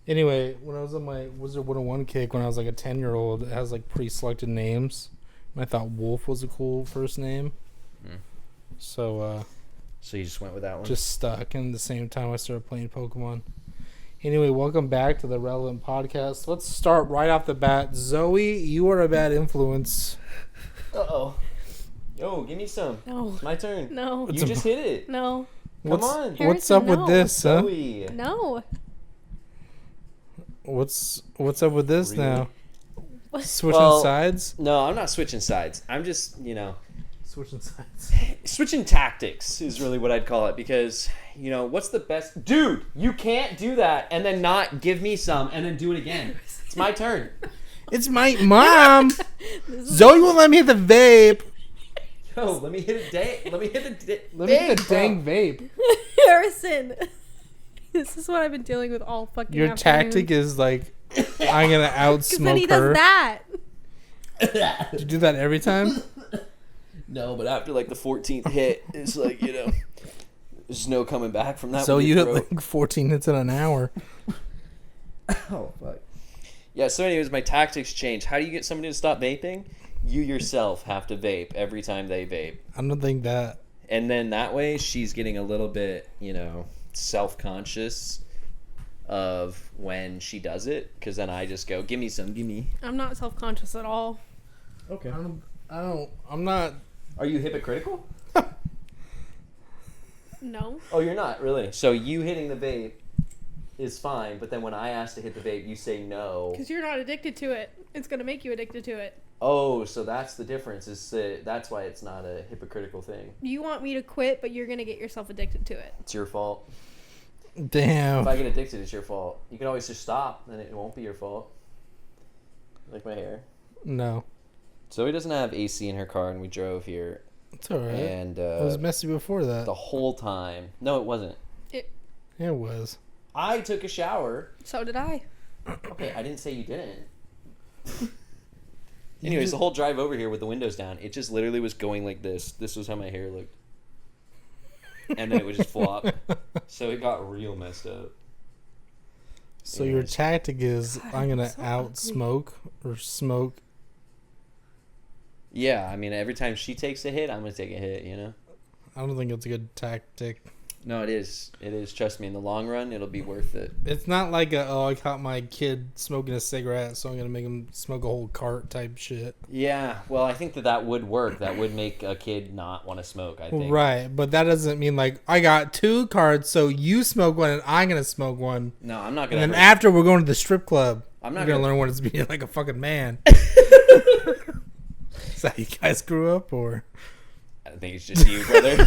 Anyway, when I was on my Wizard 101 kick when I was like a 10-year-old, it has like pre-selected names. And I thought Wolf was a cool first name. So you just went with that one? just stuck. And at the same time I started playing Pokemon. Anyway, welcome back to the Relevant Podcast. Let's start right off the bat. Zoe, you are a bad influence. Uh-oh. Yo, give me some. No. It's my turn. No. You just hit it. No. Come on. What's up with no. this, huh? Zoe. No. What's up with this Really? now? What? Switching Well, sides? No, I'm not switching sides. I'm just, Switching sides. switching tactics is really what I'd call it because, what's the best... Dude, you can't do that and then not give me some and then do it again. It's my turn. It's my mom. Zoe won't let me hit the vape. Yo, let me hit a Let me hit the... Let me hit the dang vape. Harrison. This is what I've been dealing with all fucking Your tactic is like, I'm gonna Because then outsmoke he does her. that. You do that every time? No, but after like the 14th hit, it's like, there's no coming back from that. So one you hit throat. like 14 hits in an hour. Oh, fuck. Yeah, so anyways, my tactics change. How do you get somebody to stop vaping? You yourself have to vape every time they vape. I don't think that. And then that way she's getting a little bit, self-conscious of when she does it. Because then I just go, give me some, give me. I'm not self-conscious at all. Okay. I'm not. Are you hypocritical? No. Oh, you're not, really? So you hitting the vape is fine, but then when I ask to hit the vape, you say no. Because you're not addicted to it. It's going to make you addicted to it. Oh, so that's the difference. That's why it's not a hypocritical thing. You want me to quit, but you're going to get yourself addicted to it. It's your fault. Damn. If I get addicted, it's your fault. You can always just stop, then it won't be your fault. Like my hair. No. Zoe doesn't have AC in her car, and we drove here. It's alright. And It was messy before that. the whole time. No, it wasn't. Yeah, it was. I took a shower. So did I. Okay, I didn't say you didn't. Anyways, the whole drive over here with the windows down, it just literally was going like this. This was how my hair looked. And then it would just flop. So it got real messed up. So your Yes. tactic is I'm gonna so outsmoke or smoke. Yeah, I mean, every time she takes a hit, I'm going to take a hit, I don't think it's a good tactic. No, it is. It is. Trust me, in the long run, it'll be worth it. It's not like I caught my kid smoking a cigarette, so I'm gonna make him smoke a whole cart type shit. Yeah, well, I think that would work. That would make a kid not want to smoke, I think. Right, but that doesn't mean like I got 2 cards, so you smoke one and I'm gonna smoke one, No, I'm not and going then to. after we're going to the strip club. I'm not You're gonna gonna- learn what it's being like a fucking man. Is that how you guys grew up, or? I think it's just you, brother.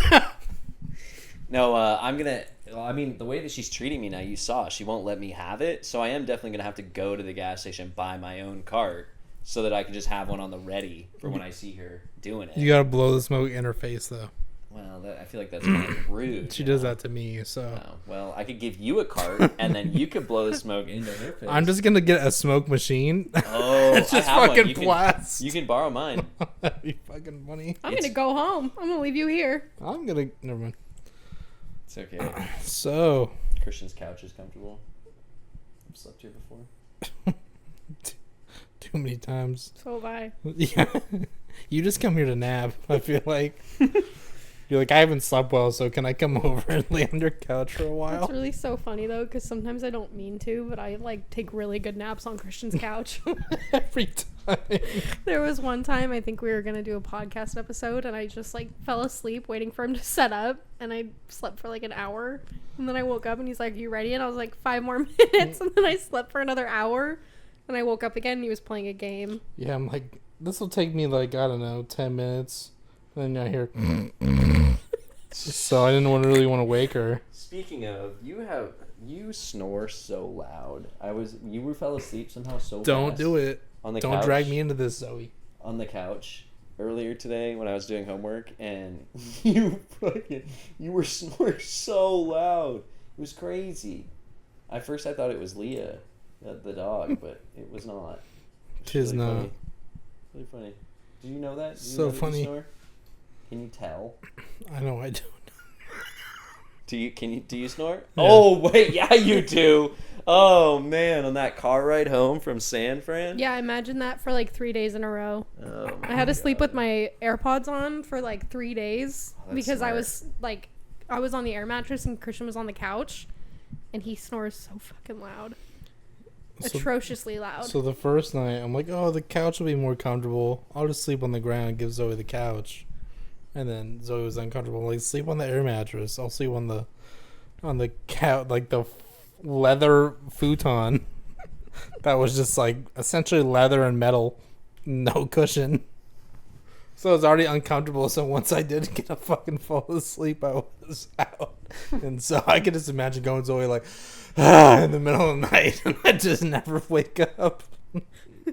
No, I'm going to. Well, I mean, the way that she's treating me now, you saw. She won't let me have it. So I am definitely going to have to go to the gas station and buy my own cart so that I can just have one on the ready for when I see her doing it. You gotta blow the smoke in her face, though. Well, I feel like that's kind of rude. She does that to me, so. Oh, well, I could give you a cart, and then you could blow the smoke into her face. I'm just gonna get a smoke machine. Oh, It's just I have one. fucking You can- blast. You can borrow mine. That'd be fucking funny. I'm going to go home. I'm going to leave you here. I'm gonna. Never mind. It's okay. So. Christian's couch is comfortable. I've slept here before. Too many times. So have I. Yeah. You just come here to nap, I feel like. You're like, I haven't slept well, so can I come over and lay on your couch for a while? It's really so funny, though, because sometimes I don't mean to, but I, take really good naps on Christian's couch. Every time. There was one time I think we were gonna do a podcast episode and I just fell asleep waiting for him to set up and I slept for an hour and then I woke up and he's like, "You ready?" And I was like, 5 more minutes, and then I slept for another hour and I woke up again and he was playing a game. Yeah, I'm like, this will take me I don't know, 10 minutes. And then I hear so I didn't really want to wake her. Speaking of, you snore so loud. You fell asleep somehow so Don't fast do it. on the Don't couch. drag me into this, Zoe. On the couch earlier today when I was doing homework, and you were snoring so loud. It was crazy. At first I thought it was Leah, the dog, but it was not. It's Tis not. funny. Really funny. Did you know that? Did you So know that you funny. snore? Can you tell? I know I don't. Do you snore? Yeah. Oh wait, yeah you do. Oh man, on that car ride home from San Fran. Yeah, imagine that for like 3 days in a row. Oh, I had to sleep with my AirPods on for like 3 days that's because I smart. was like, I was on the air mattress and Christian was on the couch, and he snores so fucking loud, atrociously loud. So the first night, I'm like, oh, the couch will be more comfortable. I'll just sleep on the ground and give Zoe the couch. And then Zoe was uncomfortable. I'm like, sleep on the air mattress. I'll sleep on the couch, like the leather futon that was just like essentially leather and metal, no cushion. So it was already uncomfortable. So once I did get a fucking fall asleep, I was out. And so I could just imagine going Zoe like in the middle of the night, and I just never wake up.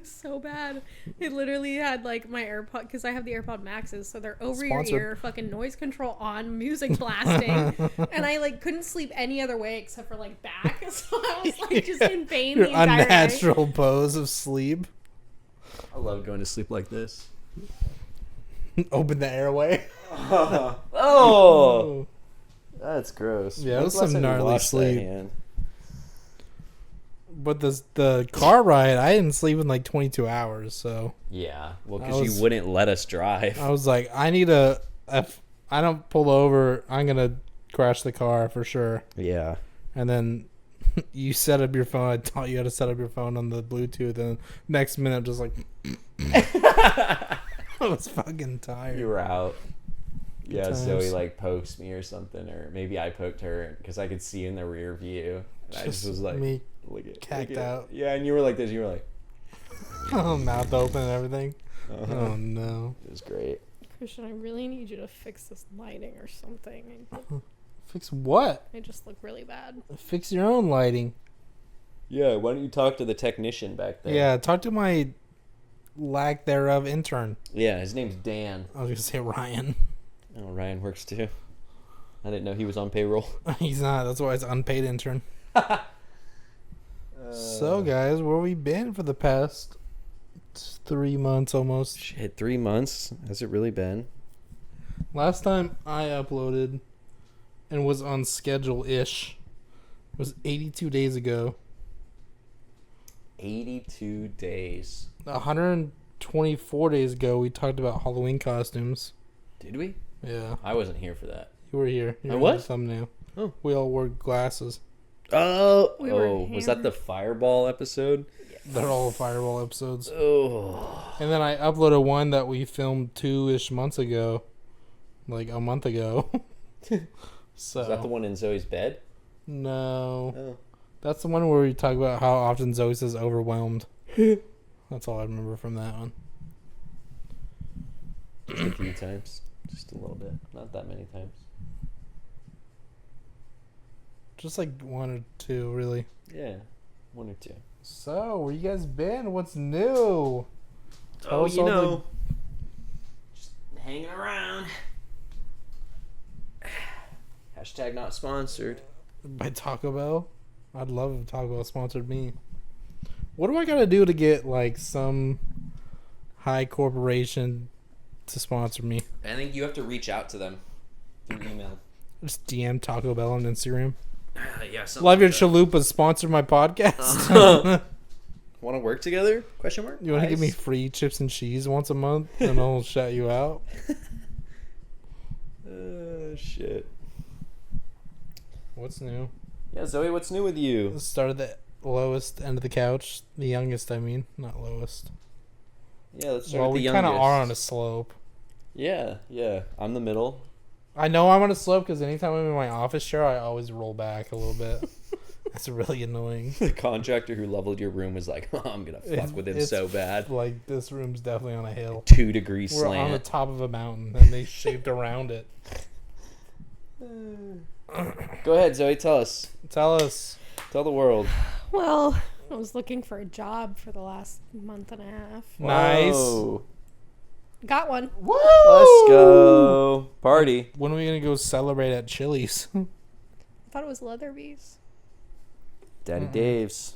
So bad. It literally had like my AirPod, because I have the AirPod Maxes, so they're over Sponsored. your ear, fucking noise control on, music blasting, and I like couldn't sleep any other way except for like back. So I was like just in pain Your the entire night. unnatural pose of sleep. I love going to sleep like this. Open the airway. Oh, that's gross. Yeah, it When's was the last some time you gnarly washed that sleep. hand? But the car ride, I didn't sleep in like 22 hours. So Yeah, well, I because was- you wouldn't let us drive. I was like, I need if I don't pull over, I'm going to crash the car for sure. Yeah. And then you set up your phone. I taught you how to set up your phone on the Bluetooth. And next minute, just like, I was fucking tired. You were out. Yeah, times. Zoe like pokes me or something, or maybe I poked her because I could see in the rear view. And I just was like, me, look at cacked look at- out. Yeah, and you were like this. You were like, mouth open and everything. uh-huh. Oh no! It was great. Christian, I really need you to fix this lighting or something. Fix what? I just look really bad. Fix your own lighting. Yeah, why don't you talk to the technician back there? Yeah, talk to my lack thereof intern. Yeah, his name's Dan. I was gonna say Ryan. Oh, Ryan works too. I didn't know he was on payroll. He's not. That's why it's unpaid intern. So guys, where we been for the past 3 months almost? Shit, 3 months? Has it really been? Last time I uploaded and was on schedule-ish was 82 days ago. 82 days. 124 days ago, we talked about Halloween costumes. Did we? Yeah, I wasn't here for that. you were here. You I were in was? the thumbnail. Oh. We all wore glasses. Oh, We were was that the Fireball episode? They're all Fireball episodes. Oh. And then I uploaded one that we filmed 2-ish months ago. Like a month ago. So Is that the one in Zoe's bed? No. Oh. That's the one where we talk about how often Zoe says overwhelmed. That's all I remember from that one. Just a few times. Just a little bit. Not that many times. Just like 1 or 2, really. Yeah. 1 or 2. So, where you guys been? What's new? Tell Oh, us you all the- know. Just hanging around. Hashtag not sponsored. By Taco Bell? I'd love if Taco Bell sponsored me. What do I gotta do to get like some high corporation to sponsor me? I think you have to reach out to them through email. Just DM Taco Bell on Instagram. Yeah, Love your chalupa, sponsor my podcast. Want to work together? Question mark. You want to give me Nice. free chips and cheese once a month, and I'll shout you out. Shit. What's new? Yeah, Zoe, what's new with you? Started the lowest end of the couch. The youngest, I mean, not lowest. Yeah, let's start Well, with we the kind of youngest. are on a slope. Yeah, yeah. I'm the middle. I know I'm on a slope because anytime I'm in my office chair, I always roll back a little bit. It's really annoying. The contractor who leveled your room was like, oh, I'm gonna fuck with him It's so bad. Like, this room's definitely on a hill. 2-degree We're on the slant. top of a mountain, and they shaped around it. Go ahead, Zoe. Tell us. Tell us. Tell the world. Well, I was looking for a job for the last month and a half. Nice. Whoa. Got one. Woo! Let's go. Party. When are we going to go celebrate at Chili's? I thought it was Leatherby's. Daddy Dave's.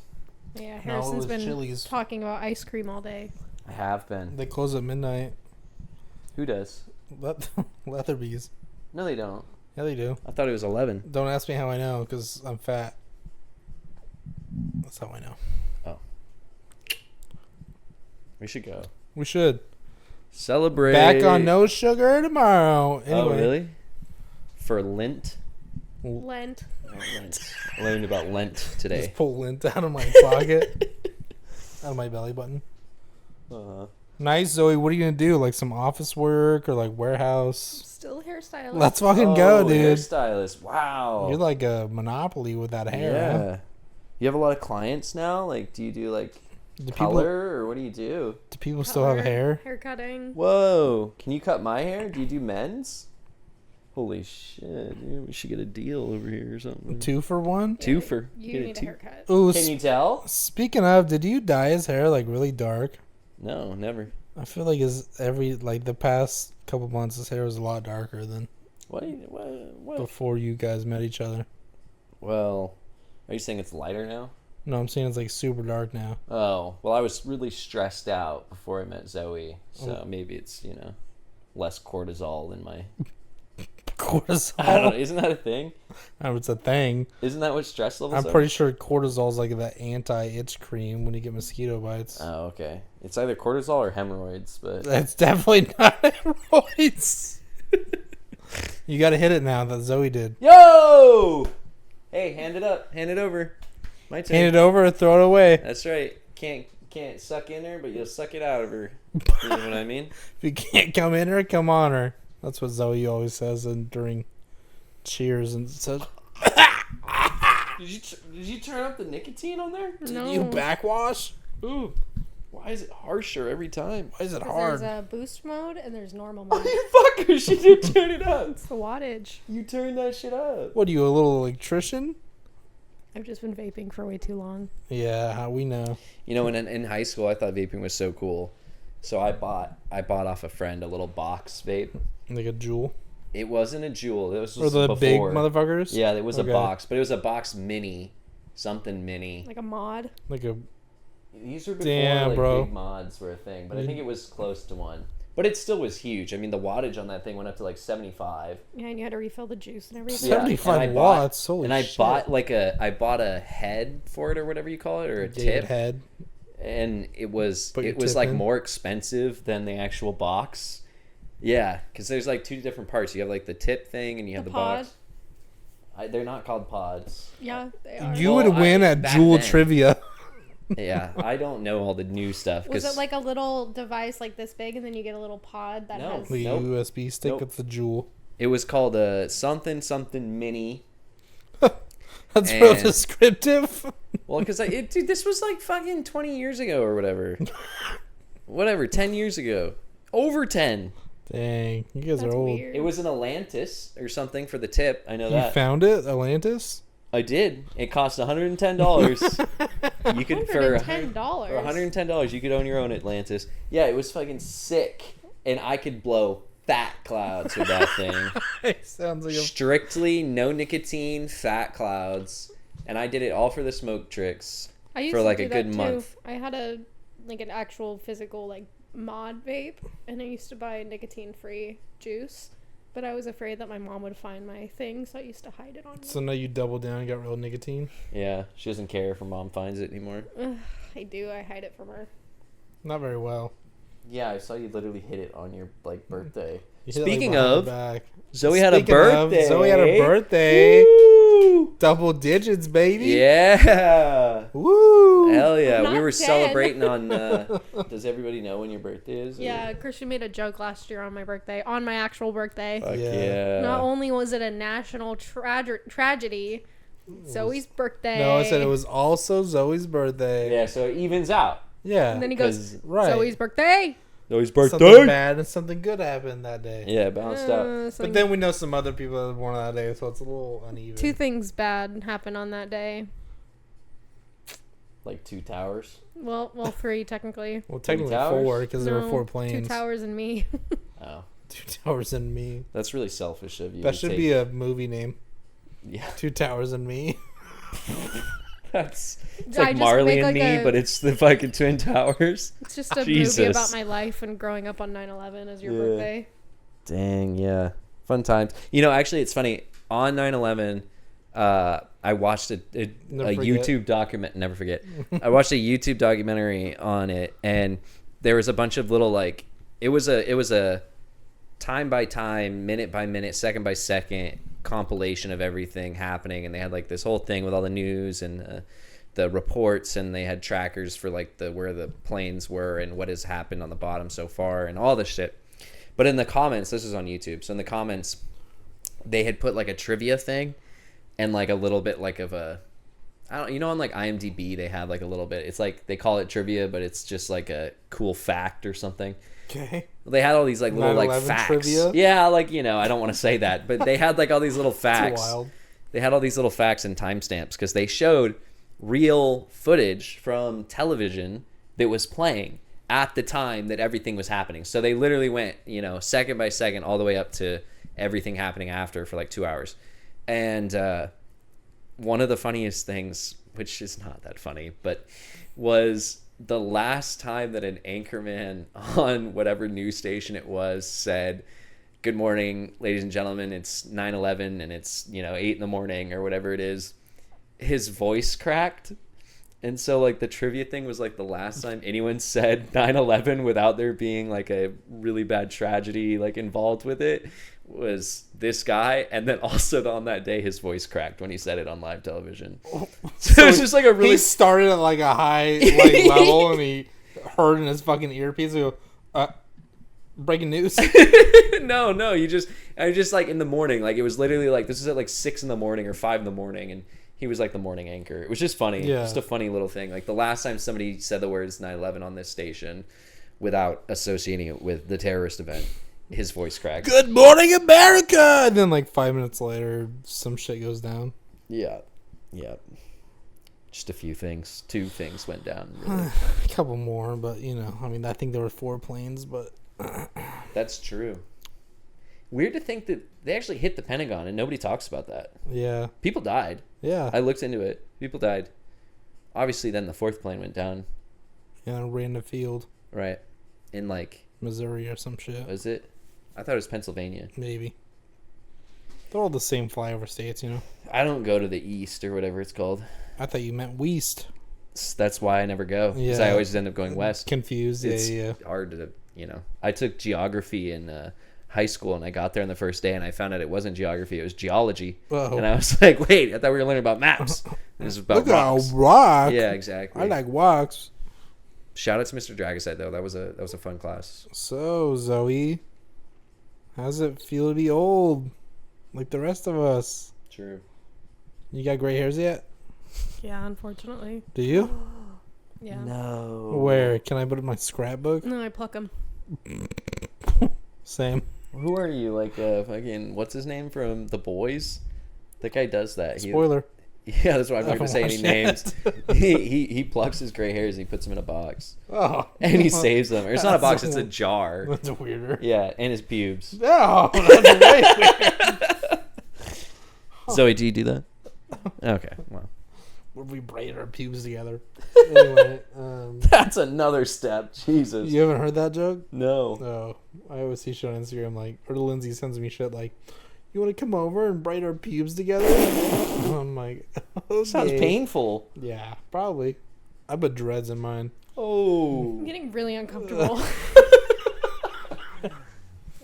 Yeah, No, it Harrison's was been Chili's. talking about ice cream all day. I have been. They close at midnight. Who does? Leatherby's. No, they don't. Yeah, they do. I thought it was 11. Don't ask me how I know, because I'm fat. That's how I know. We should go. We should. Celebrate. Back on no sugar tomorrow. Anyway. Oh, really? For Lent? Lent. Oh, Lent. I learned about Lent today. Just pull lint out of my pocket. Out of my belly button. Uh-huh. Nice, Zoe. What are you going to do? Like some office work or like warehouse? Still hairstylist. Let's fucking go, dude. Hairstylist. Wow. You're like a monopoly with that hair. Yeah. Huh? You have a lot of clients now? Like, do you do like Do color or what do you do? people still have hair? Hair cutting. Whoa. Can you cut my hair? Do you do men's? Holy shit, dude. We should get a deal over here or something. 2 for 1? Two for. You get need a two. haircut. Ooh, Can you tell? speaking of, did you dye his hair like really dark? No, never. I feel like the past couple months his hair was a lot darker than What? before you guys met each other. Well, are you saying it's lighter now? No, I'm saying it's like super dark now. Oh, well, I was really stressed out before I met Zoe, so Oh. maybe it's, less cortisol in my... Cortisol. I don't know, isn't that a thing? It's a thing. Isn't that what stress levels I'm are? pretty sure cortisol is like that anti-itch cream when you get mosquito bites. Oh, okay. It's either cortisol or hemorrhoids, but... That's definitely not hemorrhoids. You got to hit it now that Zoe did. Yo! Hey, hand it up. Hand it over. My turn. Hand it over or throw it away. That's right. Can't suck in her, but you'll suck it out of her. You know what I mean? If you can't come in her, come on her. That's what Zoe always says during cheers and says. Did you turn up the nicotine on there? No. You backwash? Ooh. Why is it harsher every time? Why is it 'Cause hard? There's a boost mode and there's normal Oh, mode. you fucker! She did turn it up. It's the wattage. You turned that shit up. What are you, a little electrician? I've just been vaping for way too long. Yeah, how we know. You know, in high school, I thought vaping was so cool, so I bought off a friend a little box vape. Like a jewel. It wasn't a Juul. It was Or the before. big motherfuckers? Yeah, it was Okay. a box, but it was a box mini, something mini. Like a mod. Like a. These were before Damn, like bro. big mods were a thing, but I think it was close to one. But it still was huge. I mean, the wattage on that thing went up to like 75. Yeah, and you had to refill the juice and everything. Yeah, 75 and I watts, holy and I shit. bought a head for it or whatever you call it, or a David tip. head. And it was Put your tip like in. more expensive than the actual box. Yeah, because there's like two different parts. You have like the tip thing, and you have the pod. box. They're not called pods. Yeah, they are. You Well, would win at back Jewel then. Trivia. Yeah, I don't know all the new stuff. Was 'cause it like a little device like this big and then you get a little pod that No. has... The Nope. USB stick Nope. with the Jewel. it was called a something mini. That's real And- descriptive. Well, because dude, this was like fucking 20 years ago or whatever. 10 years ago. Over 10. Dang, you guys That's are old. weird. It was an Atlantis or something for the tip. I know You that. found it, Atlantis? I did. It cost $110. You could for $110. $110 you could own your own Atlantis. Yeah, it was fucking sick, and I could blow fat clouds with that thing. It sounds like a. Strictly no nicotine, fat clouds, and I did it all for the smoke tricks. I used for to like do a that good too. month. I had an actual physical like mod vape, and I used to buy nicotine-free juice, but I was afraid that my mom would find my thing, so I used to hide it on me. So now you double down and got real nicotine? Yeah, she doesn't care if her mom finds it anymore. I do. I hide it from her. Not very well. Yeah, I saw you literally hit it on your birthday. You hit it, Speaking behind the of, back. Zoe had a Speaking of, birthday. Zoe had a birthday. Woo! Double digits, baby. Yeah. Woo. Hell yeah. Not We were 10. celebrating on does everybody know when your birthday is? or- Yeah, Christian made a joke last year on my birthday, on my actual birthday. Fuck Yeah. yeah. Not only was it a national tragedy, Zoe's birthday. No, I said it was also Zoe's birthday. Yeah, so it evens out. Yeah. And then he goes, 'Cause right. Zoe's birthday. Zoe's Something bad and something good happened that day. Yeah, it bounced out. But Something- then we know some other people that were born on that day, so it's a little uneven. two things bad happened on that day. Like 2 towers. Well, three technically. Well, technically towers? 4 because there were No, 4 Two planes. towers and me. Oh. 2 towers and me. That's really selfish of you. That to should take- be a movie name. Yeah. 2 towers and me. It's I like just Marley make and like Me, a- but it's the fucking Twin Towers. It's just a movie Jesus. about my life and growing up on 9/11 as your Yeah. birthday. Dang, yeah. Fun times. You know, actually, it's funny. On 9/11, I watched a Never forget. YouTube document. Never forget. I watched a YouTube documentary on it, and there was a bunch of little like it was a time by time, minute by minute, second by second compilation of everything happening, and they had like this whole thing with all the news and the reports, and they had trackers for like where the planes were and what has happened on the bottom so far and all this shit. But in the comments, this is on YouTube, so in the comments they had put like a trivia thing and like a little bit like of a on like IMDb they have like a little bit, it's like they call it trivia but it's just like a cool fact or something. Okay. They had all these like little like 9/11 facts. trivia? Yeah, like I don't want to say that, but they had like all these little facts. wild. They had all these little facts and timestamps because they showed real footage from television that was playing at the time that everything was happening. So they literally went, second by second all the way up to everything happening after for like 2 hours. And one of the funniest things, which is not that funny, but was the last time that an anchorman on whatever news station it was said, "Good morning, ladies and gentlemen, it's 9/11 and it's 8 in the morning," or whatever it is, his voice cracked. And so like the trivia thing was like the last time anyone said 9/11 without there being like a really bad tragedy like involved with it was this guy. And then also on that day his voice cracked when he said it on live television. So it's just like a really He started at like a high like level, and he heard in his fucking earpiece, he go, breaking news. no, I was just like in the morning, like it was literally like this is at like 6 in the morning or 5 in the morning, and he was like the morning anchor. It was just funny. Yeah. Just a funny little thing. Like the last time somebody said the words 9/11 on this station without associating it with the terrorist event, his voice cracked. Good morning, America! And then like 5 minutes later, some shit goes down. Yeah. Just a few things. 2 things went down. Really. A couple more, but I think there were 4 planes, but That's true. Weird to think that they actually hit the Pentagon and nobody talks about that. yeah. People died. Yeah. I looked into it. People died. Obviously, then the 4th plane went down. Yeah, ran the field. Right. In like, Missouri or some shit. was it? I thought it was Pennsylvania. Maybe. They're all the same flyover states, I don't go to the East or whatever it's called. I thought you meant West. That's why I never go. Because Yeah. I always end up going west. Confused. It's Yeah. hard to, I took geography in high school, and I got there on the first day, and I found out it wasn't geography, it was geology. Whoa. And I was like, wait, I thought we were learning about maps. And this is about Look at rocks. rock. Yeah, exactly. I like rocks. Shout out to Mr. Dragoside, though. That was a fun class. So, Zoe, how's it feel to be old? Like the rest of us. True. You got gray hairs yet? Yeah, unfortunately. Do you? Yeah. No. Where? Can I put it in my scrapbook? No, I pluck them. Same. Who are you? Like, fucking, what's his name from The Boys? That guy does that. Spoiler. Yeah, that's why I'm not going to say any Watch names. that. he plucks his gray hairs and he puts them in a box. Oh. And he saves them. Or it's not a box, That's it's a jar. That's weirder. Yeah, and his pubes. No, that's way weird. Zoe, do you do that? Okay, well. Where we braid our pubes together. Anyway, That's another step. Jesus. you haven't heard that joke? No. No. I always see shit on Instagram like, or Lindsay sends me shit like, you want to come over and braid our pubes together? I'm like, okay. Sounds painful. Yeah, probably. I put dreads in mine. Oh. I'm getting really uncomfortable.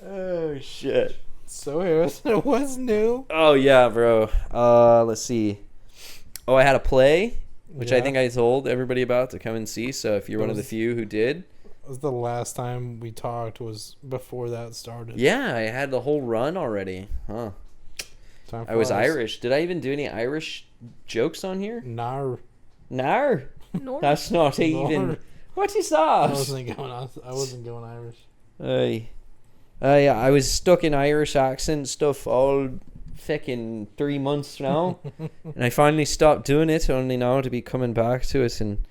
Oh, shit. So what's new? Oh, yeah, bro. Let's see. Oh, I had a play, which I Yeah. think I told everybody about to come and see. So if you're That one of the was- few who did. That was the last time we talked was before that started. Yeah, I had the whole run already. Huh. Time I was flies. Irish. Did I even do any Irish jokes on here? Nar. No. Nor- That's not even. Nor. What is I that? wasn't going Irish. Aye. Yeah, I was stuck in Irish accent stuff all fucking 3 months now, and I finally stopped doing it only now to be coming back to it. And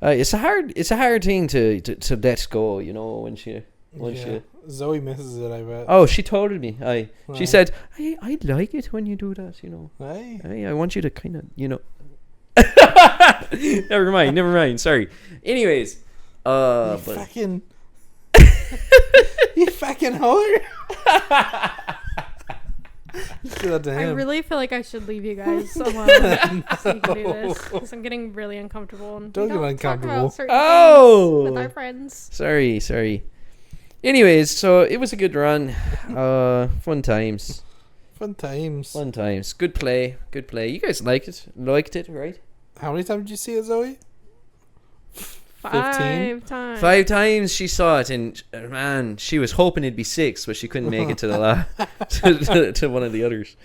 it's a hard thing to let go, once you. Zoe misses it, I bet. Oh, she told me. She Right. said, I like it when you do that. Hey. I want you to kind of, Never mind. Sorry. Anyways, You but fucking. You fucking whore. Do that to I him. really feel like I should leave you guys alone so you can do this. Because I'm getting really uncomfortable. And Don't we get talk uncomfortable. about certain Oh! things with our friends. Sorry. Anyways, so it was a good run. Fun times. Fun times. Good play. You guys liked it, right? How many times did you see it, Zoe? 5 times. 5 times she saw it, and man, she was hoping it'd be 6, but she couldn't make it to the to one of the others.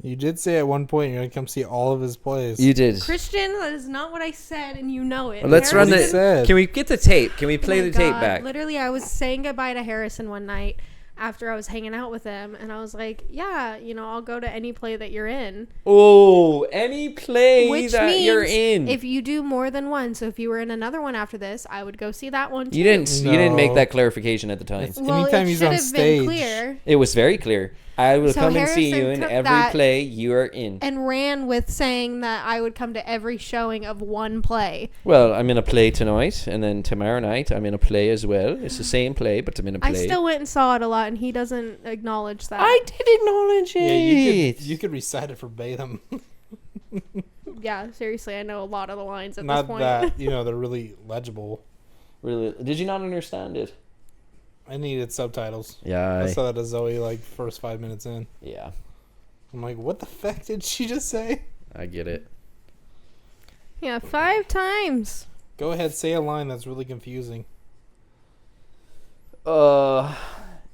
You did say at one point you're gonna come see all of his plays. You did. Christian, that is not what I said, and you know it. Well, let's run Harrison the. said. Can we get the tape? Can we play Oh my the tape God. back? Literally, I was saying goodbye to Harrison one night after I was hanging out with him, and I was like, yeah, I'll go to any play that you're in. Oh, any play Which that means you're in. if you do more than one, so if you were in another one after this, I would go see that one too. You didn't make No. that clarification at the time. It's- Well, Anytime it he's should on have stage. been clear. It was very clear. I will So come and see Harrison you in took every that play you are in. And ran with saying that I would come to every showing of one play. Well, I'm in a play tonight, and then tomorrow night I'm in a play as well. It's the same play, but I'm in a play. I still went and saw it a lot, and he doesn't acknowledge that. I did acknowledge it. Yeah, you could recite it verbatim. Yeah, seriously, I know a lot of the lines at this Not point. that they're really legible. Really? Did you not understand it? I needed subtitles. Yeah. I saw that to Zoe like first 5 minutes in. Yeah. I'm like, what the fuck did she just say? I get it. Yeah, 5 times. Go ahead, say a line that's really confusing.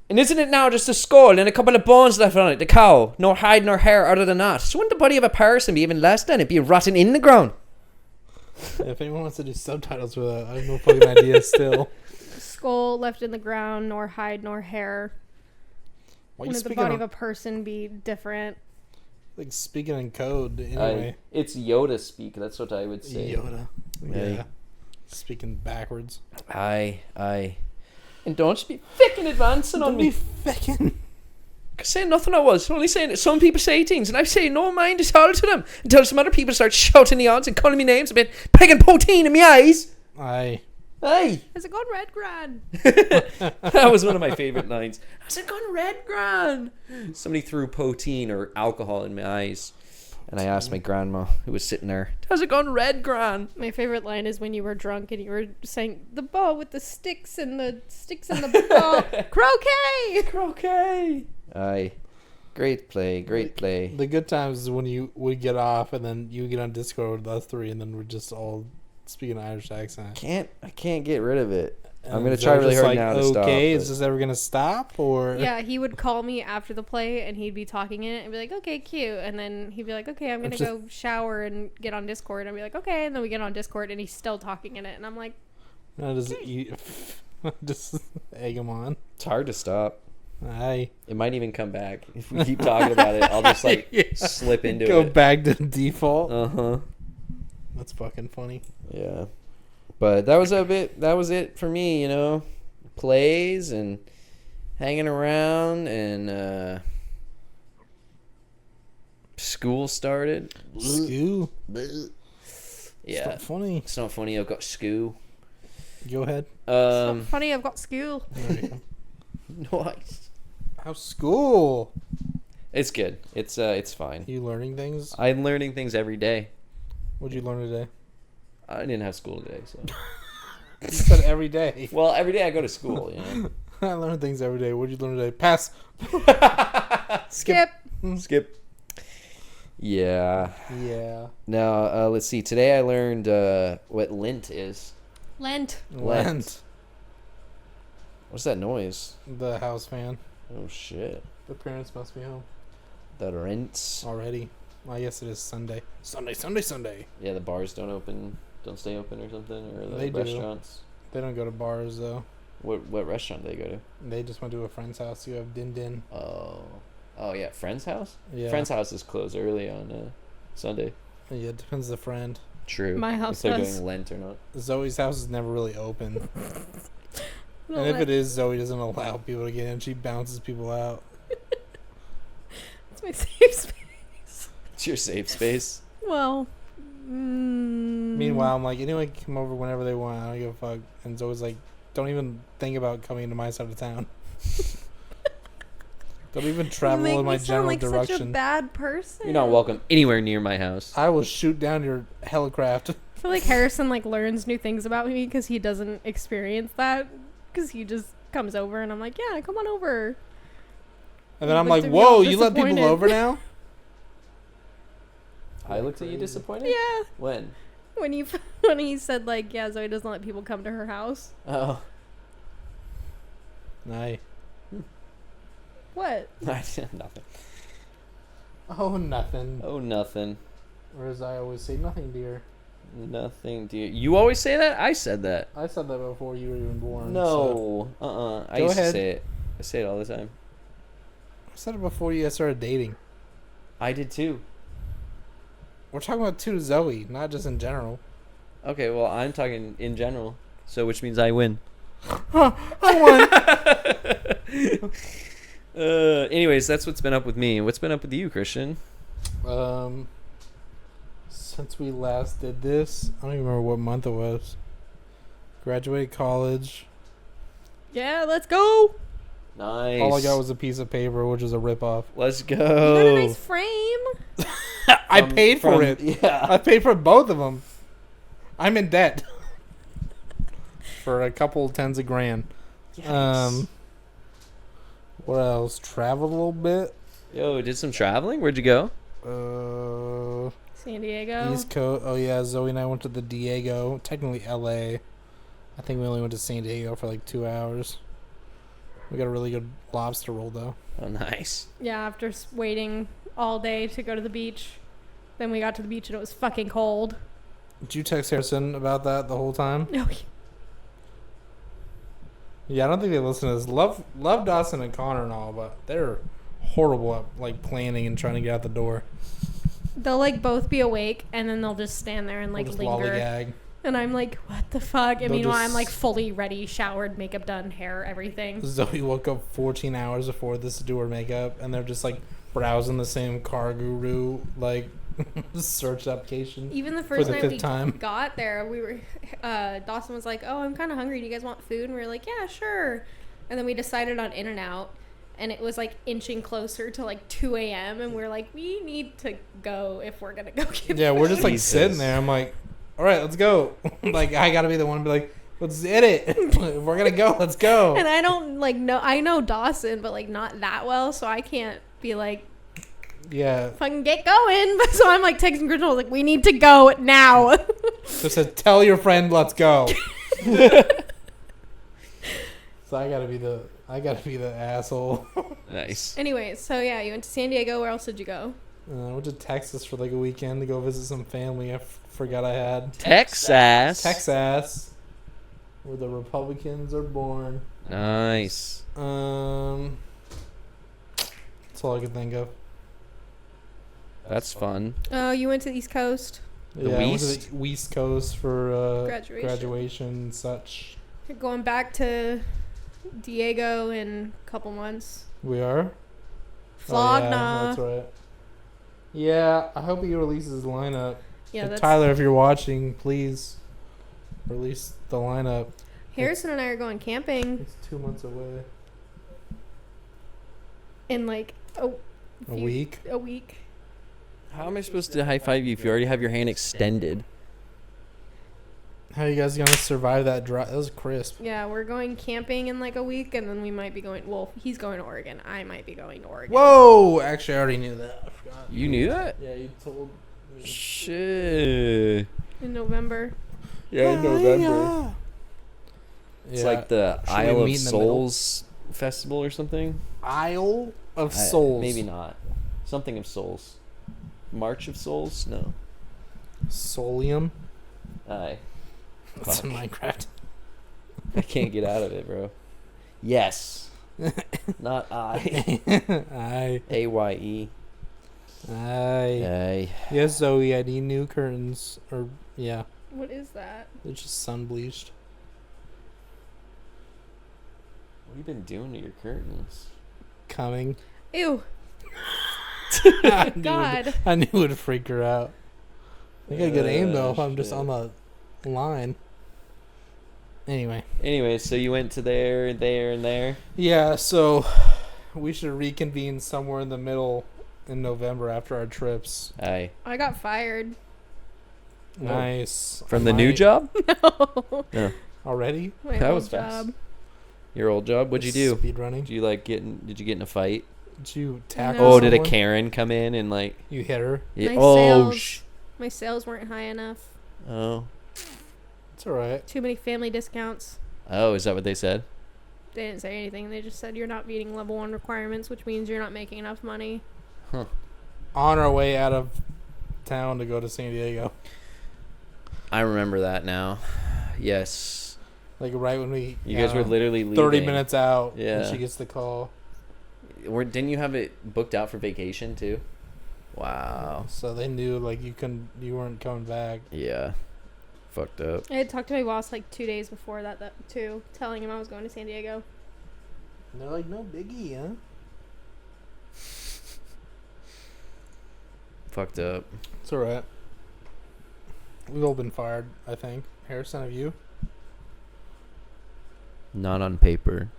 And isn't it now just a skull and a couple of bones left on it? The cow, no hide nor hair other than that. So wouldn't the body of a person be even less than it, be rotting in the ground? If anyone wants to do subtitles for that, I have no fucking idea still. Skull left in the ground, nor hide nor hair. Why you Wouldn't the speaking body of, of a person be different? like speaking in code anyway? It's Yoda speak. That's what I would say. Yoda. Aye. Yeah. Speaking backwards. Aye. And don't be fucking advancing on Don't me. be feckin'. Saying nothing I was. Only saying that some people say things, and I say no mind at all to them until some other people start shouting the odds and calling me names a bit, pegging poteen in my eyes. Aye. Aye. Has it gone red, Gran? That was one of my favorite lines. Has it gone red, Gran? Somebody threw poteen or alcohol in my eyes. And I asked my grandma, who was sitting there, has it gone red, Gran? My favorite line is when you were drunk and you were saying, the ball with the sticks and the ball. Croquet! Croquet. Aye. Great play. The good times is when you would get off and then you get on Discord with us three and then we're just all speaking Irish accent. I can't get rid of it. I'm And gonna is try that really just hard now to stop. Okay, is but- this ever gonna stop or? Yeah, he would call me after the play and he'd be talking in it and be like, okay, cute. And then he'd be like, okay, I'm going to go shower and get on Discord. And I'd be like, okay. And then we get on Discord and he's still talking in it. And I'm like, No, just egg him on. It's hard to stop. Aye. It might even come back. If we keep talking about it, I'll just like Yeah. slip into Go it. back to default. Uh-huh. That's fucking funny. Yeah. But that was it for me, plays and hanging around, and school started. Scoo. Yeah. It's not funny. It's not funny. I've got school. Go ahead. it's not funny, I've got school. There you go. Nice. How's school? It's good. It's fine. You learning things? I'm learning things every day. What'd you learn today? I didn't have school today, so. You said every day. Well, every day I go to school, I learn things every day. What'd you learn today? Pass. Skip. Skip. Yeah. Yeah. Now, let's see. Today I learned what lint is. Lent. Lent. What's that noise? The house fan. Oh, shit. The parents must be home The rinse. already. I guess it is Sunday. Sunday. Yeah, the bars don't stay open or something, or the They do. restaurants. They don't go to bars though. What restaurant do they go to? They just went to a friend's house. You have Din Din. Oh yeah, friend's house. Yeah. Friend's house is closed early on Sunday. Yeah, it depends the friend. True. My house if they're does. doing Lent or not. Zoe's house is never really open. No, And if it is, Zoe doesn't allow people to get in. She bounces people out. it's my safe space. It's your safe space. Well, Meanwhile, I'm like, anyone can come over whenever they want. I don't give a fuck. And Zoe's like, don't even think about coming to my side of town. Don't even You travel make in my me sound general like such a direction. bad person. You're not welcome anywhere near my house. I will shoot down your helicraft. I feel like Harrison like learns new things about me because he doesn't experience that. Because he just comes over and I'm like, yeah, come on over. And then You I'm looked like, at me all whoa, you let people disappointed. over now? I looked at you disappointed? Yeah. When? When he said like, yeah, Zoe doesn't let people come to her house. Oh. Nice. What? Nothing. Oh, nothing. Oh, nothing. Or as I always say, nothing, dear. Nothing, dear. You always say that? I said that. I said that before you were even born. No. I Go used ahead. to say it. I say it all the time. I said it before you guys started dating. I did too. We're talking about to Zoe, not just in general. Okay, well, I'm talking in general. So, which means I win. I won. Anyways, that's what's been up with me. What's been up with you, Christian? Since we last did this, I don't even remember what month it was. Graduated college. Yeah, let's go. Nice. All I got was a piece of paper, which is a ripoff. Let's go. You got a nice frame. I paid for it. Yeah. I paid for both of them. I'm in debt for a couple tens of grand. Yikes. What else? Traveled a little bit. Yo, did some traveling? Where'd you go? San Diego. East Coast. Oh yeah, Zoe and I went to the Diego. Technically L.A. I think we only went to San Diego for like 2 hours. We got a really good lobster roll though. Oh, nice. Yeah, after waiting all day to go to the beach. Then we got to the beach and it was fucking cold. Did you text Harrison about that the whole time? No. Yeah, I don't think they listen to this. Love Dawson and Connor and all, but they're horrible at like planning and trying to get out the door. They'll like both be awake and then they'll just stand there and like They'll just linger. lollygag. And I'm like, what the fuck? And They'll meanwhile, I'm just- like fully ready, showered, makeup done, hair, everything. Zoe woke up 14 hours before this to do her makeup, and they're just like browsing the same Car Guru like search application. Even the For first the night fifth we time. got there, we were Dawson was like, "Oh, I'm kind of hungry. Do you guys want food?" And we were like, "Yeah, sure." And then we decided on In-N-Out, and it was like inching closer to like 2 a.m. And we are like, "We need to go if we're gonna go get." Yeah, we're just like Jesus. sitting there. I'm like, all right, let's go. Like I gotta be the one to be like, let's hit it. If we're gonna go, let's go. And I don't like know. I know Dawson, but like not that well, so I can't be like Yeah, fucking get going. So I'm like texting Crystal, like, "We need to go now." just said, tell your friend, let's go. So I gotta be the asshole. Nice. Anyways, so yeah, you went to San Diego. Where else did you go? I went to Texas for like a weekend to go visit some family I forgot I had. Texas. Texas, where the Republicans are born. Nice. That's all I could think of. That's fun. Oh, you went to the East Coast. The I went to West? the West Coast for Graduation. graduation and such. You're going back to Diego in a couple months. We are? Flogna. Oh, yeah, that's right. Yeah, I hope he releases his lineup. Yeah, And that's Tyler, if you're watching, please release the lineup. Harrison and I are going camping It's 2 months away. in like A week? A week. How am I supposed to high five you if you already have your hand extended? How are you guys gonna survive that drive? That was crisp. Yeah, we're going camping in like a week, and then we might be going. Well, he's going to Oregon. I might be going to Oregon. Whoa! Actually, I already knew that. I forgot. You knew that? Yeah, you told me. Shit. In November. Yeah, in November. It's Yeah. like the Should we Isle of meet in the middle? Souls festival or something. Isle of Souls. Maybe not. Something of Souls. March of Souls? No. Solium. Aye. That's in Fuck. Minecraft. I can't get out of it, bro. Yes. Not I. Aye. A-Y-E. Aye. Aye. Yes, Zoe, I need new curtains. Or, yeah, What is that? they're just sun bleached. What have you been doing to your curtains? Coming. Ew. I knew God. I knew it would freak her out. I got good aim though if I'm just shit. on the line. Anyway. Anyway, so you went to there, and there. Yeah, so we should reconvene somewhere in the middle in November after our trips. I I got fired. Nice. from the new job. No. Yeah. Already? My That old was fast. job. Your old job. What'd you do? Speed running. Did you Did you get in a fight? Did you tackle No. Oh, did a someone? Karen come in and like? You hit her? Yeah. My Oh. sales- My sales weren't high enough. Oh. It's alright. Too many family discounts. Oh. Is that what they said? They didn't say anything. They just said you're not meeting level 1 requirements, which means you're not making enough money. Huh. On our way out of town to go to San Diego. I remember that now. Yes. Like right when we... You guys were literally leaving. 30 minutes out. Yeah. And she gets the call. Didn't you have it booked out for vacation too? Wow. So they knew like you weren't coming back. Yeah. Fucked up. I had talked to my boss like 2 days before that too, telling him I was going to San Diego. And they're like, no biggie, huh? Fucked up. It's alright. We've all been fired, I think. Harrison, have you? Not on paper.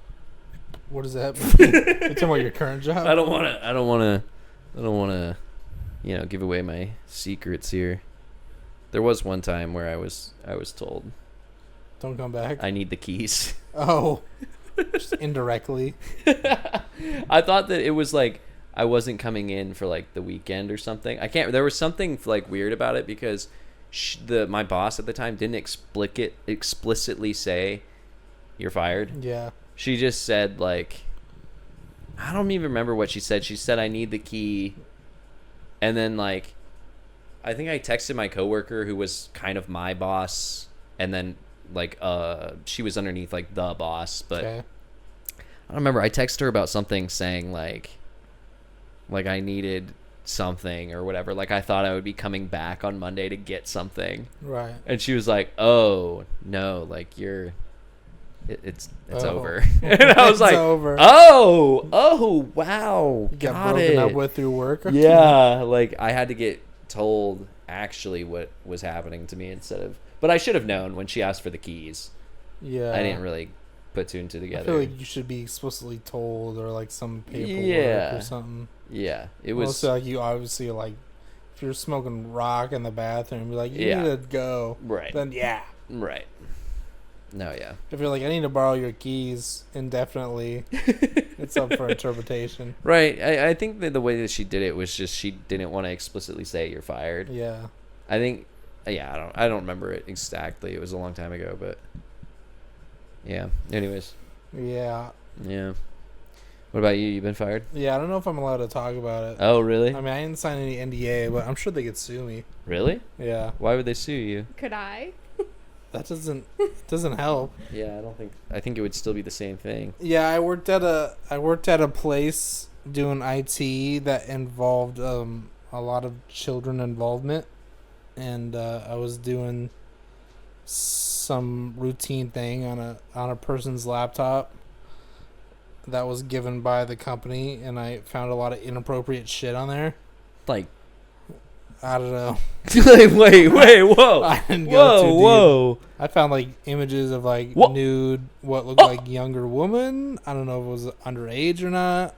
What does that mean? You're talking about your current job? I don't want to give away my secrets here. There was one time where I was told Don't come back. I need the keys. Oh. Just indirectly. I thought that it was like I wasn't coming in for like the weekend or something. There was something like weird about it because my boss at the time didn't explicitly say you're fired. Yeah. She just said like, I don't even remember what she said. She said I need the key, and then like, I think I texted my coworker who was kind of my boss, and then like she was underneath like the boss, but Okay. I don't remember. I texted her about something saying like I needed something or whatever. Like I thought I would be coming back on Monday to get something, Right. and she was like, "Oh no, like it's Oh. over." And I was It's like, over. "Oh, wow, You got got broken it." up with through work? Yeah, like I had to get told actually what was happening to me instead of. But I should have known when she asked for the keys. Yeah. I didn't really put two and two I together. feel like you should be explicitly told or like some paperwork Yeah. or something. Yeah, it was. Also, like you obviously like if you're smoking rock in the bathroom, you're like you Yeah. need to go. Right. Then yeah. Right. No, yeah. If you're like I need to borrow your keys indefinitely, it's up for interpretation. Right. I think that the way that she did it was just she didn't want to explicitly say you're fired. Yeah. I think. Yeah, I don't remember it exactly. It was a long time ago, but yeah. Anyways, Yeah. yeah. What about you? You been fired? Yeah. I don't know if I'm allowed to talk about it. Oh, really? I mean, I didn't sign any NDA, but I'm sure they could sue me. Really? Yeah. Why would they sue you? Could I? That doesn't help. Yeah, I think it would still be the same thing. Yeah, I worked at a place doing IT that involved a lot of children involvement, and I was doing some routine thing on a person's laptop that was given by the company, and I found a lot of inappropriate shit on there. Like, I don't know. like wait, whoa. I didn't go too deep. Whoa. I found like images of like What? nude, what looked like younger woman. I don't know if it was underage or not.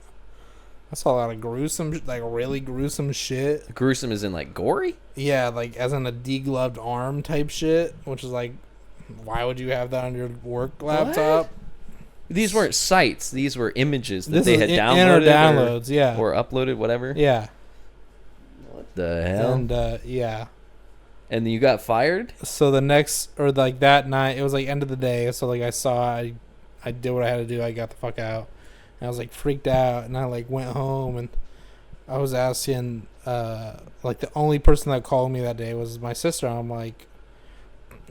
I saw a lot of gruesome, like really gruesome shit. Gruesome is in like gory? Yeah, like as in a degloved arm type shit, which is like, why would you have that on your work laptop? These weren't sites. These were images that This they is had in downloaded or downloads, yeah, or uploaded, whatever. yeah, What the hell? and yeah. And you got fired? So the next or like that night, it was like end of the day. So like I did what I had to do. I got the fuck out. And I was like freaked out, and I like went home, and I was asking like the only person that called me that day was my sister. I'm like,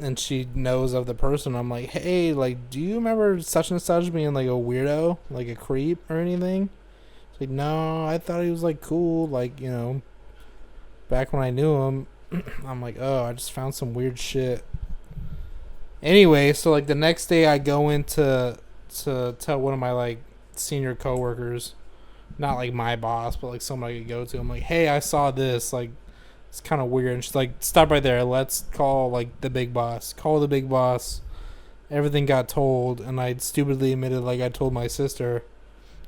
and she knows of the person. I'm like, hey, like, do you remember such and such being like a weirdo, like a creep or anything? She's like, no, I thought he was like cool, like, you know, back when I knew him. I'm like, oh, I just found some weird shit. Anyway, so like the next day I go in to tell one of my like senior coworkers, not like my boss, but like someone I could go to. I'm like, hey, I saw this, like it's kind of weird. And she's like, stop right there, let's call like the big boss. Call the big boss. Everything got told, and I stupidly admitted like I told my sister.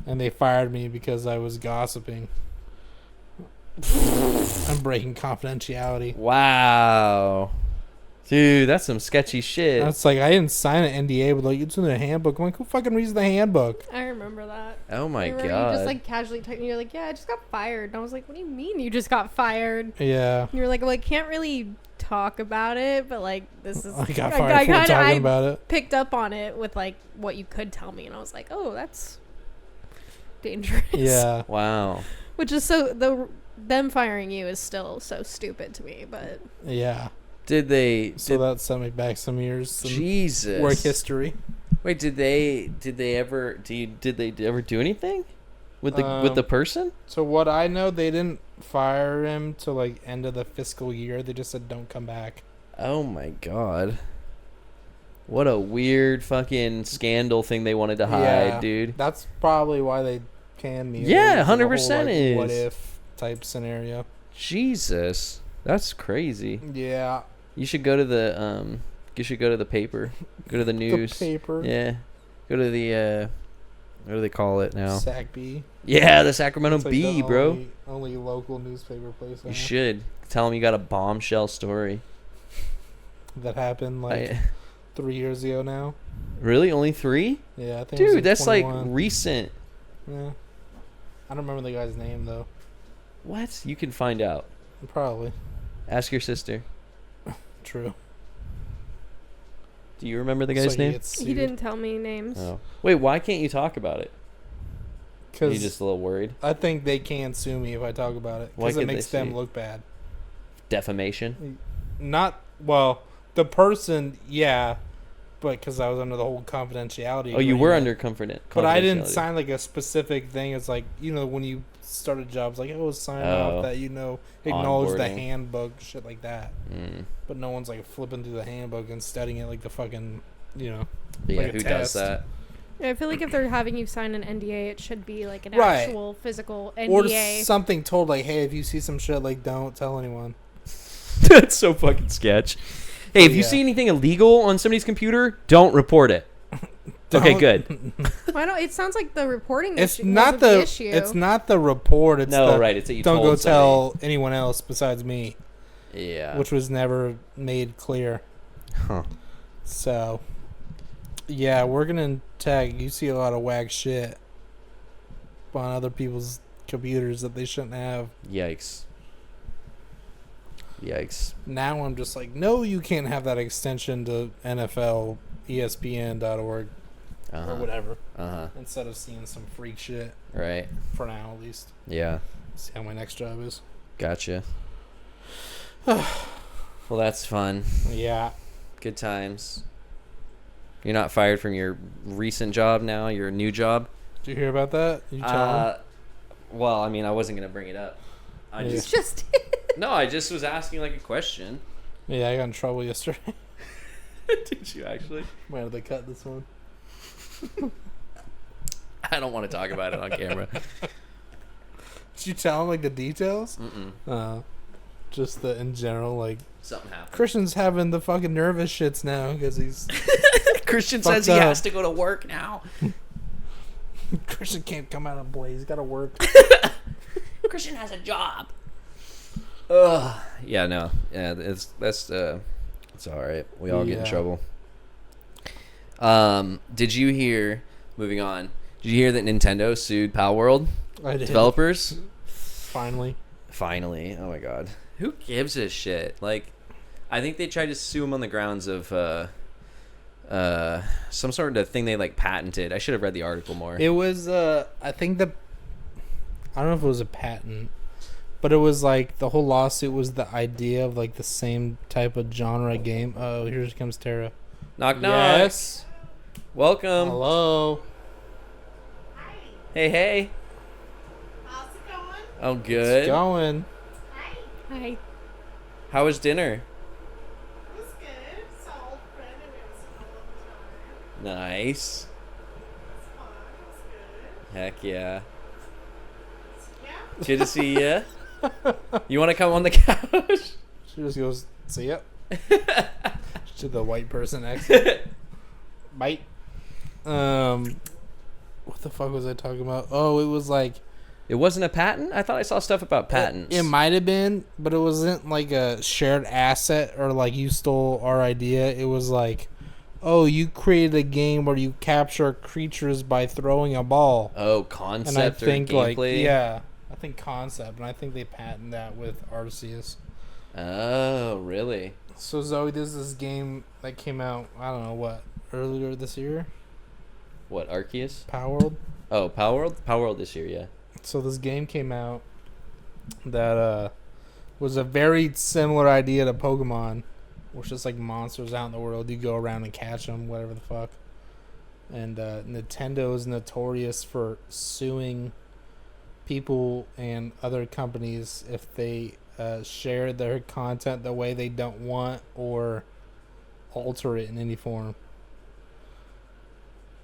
and they fired me because I was gossiping. I'm breaking confidentiality. Wow. Dude, that's some sketchy shit. That's like, I didn't sign an NDA, but like, it's in the handbook. I'm like, who fucking reads the handbook? I remember that. Oh my I remember god. You just like casually talking. You're like, yeah, I just got fired. And I was like, what do you mean you just got fired? Yeah. And you're like, well, I can't really talk about it, but like, this is. I got fired for talking about it. Picked up on it with like what you could tell me, and I was like, oh, that's dangerous. Yeah. Wow. Which is them firing you is still so stupid to me, but Yeah. Did they? So that sent me back some years. Some Jesus. work history. Wait, did they ever do anything with the person? So what I know, they didn't fire him till like end of the fiscal year. They just said don't come back. Oh my god. What a weird fucking scandal thing they wanted to hide, dude. That's probably why they canned me. Yeah, It was the 100% whole, like, is. what if type scenario. Jesus. That's crazy. Yeah. You should go to the paper. Go to the news. The paper. Yeah. Go to the what do they call it now? Sac B. Yeah, the Sacramento It's like Bee, the bro. Only local newspaper place. You should tell them you got a bombshell story. That happened like 3 years ago now. Really? Only 3? Yeah, I think. It was Dude, in that's 21. like recent. Yeah. I don't remember the guy's name though. What? You can find out. Probably. Ask your sister. True. Do you remember the So guy's he name? gets he sued. didn't tell me names. Oh. Wait, why can't you talk about it? Are you 'Cause just a little worried? I think they can sue me if I talk about it. Why Because it could they makes sue them you? look bad. Defamation? Not, well, the person, yeah, but because I was under the whole confidentiality. Oh, you were agreement. under comfort. But I didn't sign like a specific thing. It's like, when you start a job, it's like, sign off that, acknowledge the Onboarding. handbook, shit like that. Mm. But no one's like flipping through the handbook and studying it like the fucking, Yeah, like a who does test. that? I feel like if they're having you sign an NDA, it should be like an Right. actual physical Or NDA. something told like, hey, if you see some shit, like, don't tell anyone. That's so fucking sketch. Hey, if you Yeah. see anything illegal on somebody's computer, don't report it. Okay, Don't- good. Why don't? It sounds like the reporting It's issue not wasn't the issue. it's not the report. It's No, the, right. It's that you don't told go somebody. tell anyone else besides me, Yeah. which was never made clear. Huh. So, yeah, working in tech, you see a lot of whack shit on other people's computers that they shouldn't have. Yikes. Yikes. Now I'm just like, no, you can't have that extension to NFL, ESPN.org, or whatever. Instead of seeing some freak shit, Right. for now at least. Yeah. See how my next job is. Gotcha. Well, that's fun. Yeah. Good times. You're not fired from your recent job now, your new job? Did you hear about that? You tell him? Well, I mean, I wasn't going to bring it up. I Yeah. just No, I just was asking like a question. Yeah, I got in trouble yesterday. Did you actually? Why did they cut this one? I don't want to talk about it on camera. Did you tell him like the details? Mm-mm. Just the in general, like Something happened. Christian's having the fucking nervous shits now because he's Christian Fucked says he up. has to go to work now. Christian can't come out and play. He's got to work. Christian has a job. Ugh. Yeah, no. Yeah, it's all right. We all get in Yeah. trouble. Did you hear? Moving on. Did you hear that Nintendo sued Palworld I did. developers? Finally. Finally. Oh my god. Who gives a shit? Like, I think they tried to sue him on the grounds of some sort of thing they like patented. I should have read the article more. It was I think I don't know if it was a patent, but it was like the whole lawsuit was the idea of like the same type of genre game. Oh, here comes Tara. Knock knock. Yes. Welcome. Hello. Hey. How's it going? Oh, It's good. going. Hi. Hi. How was dinner? It was good. Saw old friend and we haven't seen in a long time. Nice. It was fun. It was good. Heck yeah. Yeah. Good to see ya. You want to come on the couch? She just goes, see ya. To the white person accent. Bite. What What the fuck was I talking about? Oh, it was like It wasn't a patent? I thought I saw stuff about patents. it might have been, but it wasn't like a shared asset or like you stole our idea. It was like, oh, you created a game where you capture creatures by throwing a ball. Oh, And I concept or think like gameplay? yeah, I think concept, and I think they patent that with Arceus. Oh, really? So Zoe, there's this game that came out. I don't know what earlier this year. What, Arceus? Power World. Oh, Power World? Power World this year, yeah. So this game came out that was a very similar idea to Pokemon, which is just like monsters out in the world. You go around and catch them, whatever the fuck. And Nintendo is notorious for suing people and other companies if they share their content the way they don't want or alter it in any form.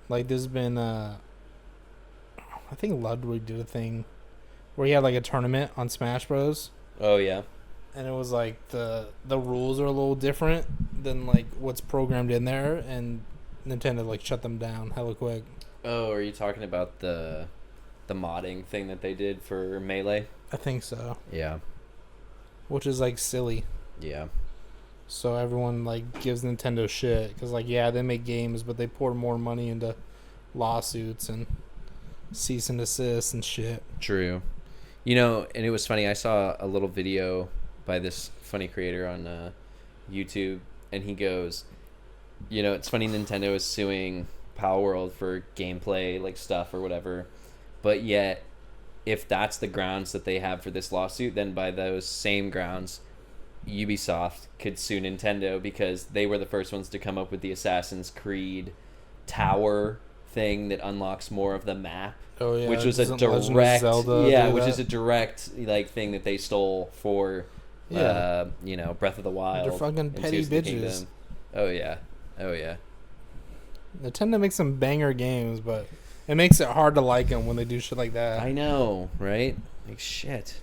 Like there's been I think Ludwig did a thing where he had like a tournament on Smash Bros. Oh, yeah. And it was like the rules are a little different than like what's programmed in there, and Nintendo like shut them down hella quick. Oh, are you talking about the modding thing that they did for Melee? I think so, Yeah. which is like silly. Yeah. So everyone like gives Nintendo shit because like yeah they make games but they pour more money into lawsuits and cease and desist and shit. True. You know, and it was funny. I saw a little video by this funny creator on YouTube, and he goes, you know, it's funny Nintendo is suing Power World for gameplay, like, stuff or whatever, but yet, if that's the grounds that they have for this lawsuit, then by those same grounds, Ubisoft could sue Nintendo because they were the first ones to come up with the Assassin's Creed tower thing that unlocks more of the map. Oh yeah, Which was a doesn't Legend of direct, Zelda yeah, do which that? is a direct like thing that they stole for, Yeah. you know, Breath of the Wild. They're fucking and petty Tears of the bitches. Kingdom. Oh yeah, oh yeah. Nintendo makes some banger games, but it makes it hard to like them when they do shit like that. I know, right? Like shit.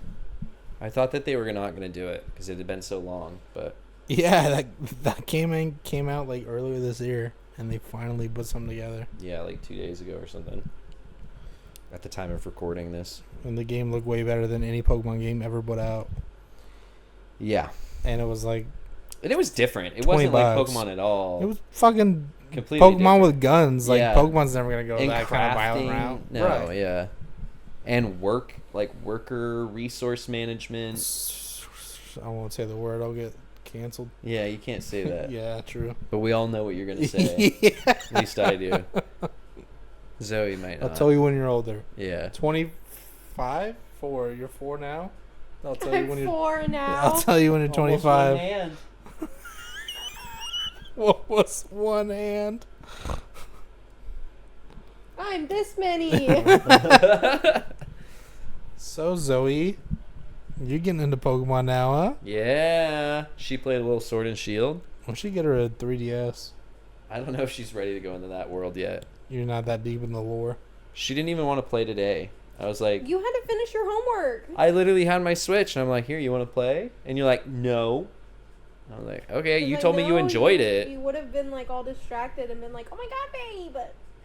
I thought that they were not gonna do it because it had been so long, but Yeah, that came out like earlier this year, and they finally put something together. yeah, like 2 days ago or something. At the time of recording this. And the game looked way better than any Pokemon game ever put out. Yeah, And it was like and it was different. It 20 wasn't like bucks. Pokemon at all. it was fucking completely Pokemon different. with guns. Like Yeah. Pokemon's never gonna go And that kind of violent crafting. route. No, Right. yeah. And worker resource management. I won't say the word. I'll get canceled. Yeah, you can't say that. Yeah, true. But we all know what you're gonna say. Yeah. At least I do. Zoe might not. I'll tell you when you're older. Yeah. 25? 4. You're 4 now? I'll tell you I'm when you're 4 now. I'll tell you when you're 25. hand. What was one hand? I'm this many. So Zoe, you're getting into Pokemon now, huh? Yeah. She played a little Sword and Shield. Why don't you get her a 3DS? I don't know if she's ready to go into that world yet. You're not that deep in the lore. She didn't even want to play today. I was like, You had to finish your homework. I literally had my Switch, and I'm like, here, you want to play? And you're like, no. I was like, okay, you told me you enjoyed it. You would have been like all distracted and been like, "Oh my god, babe!"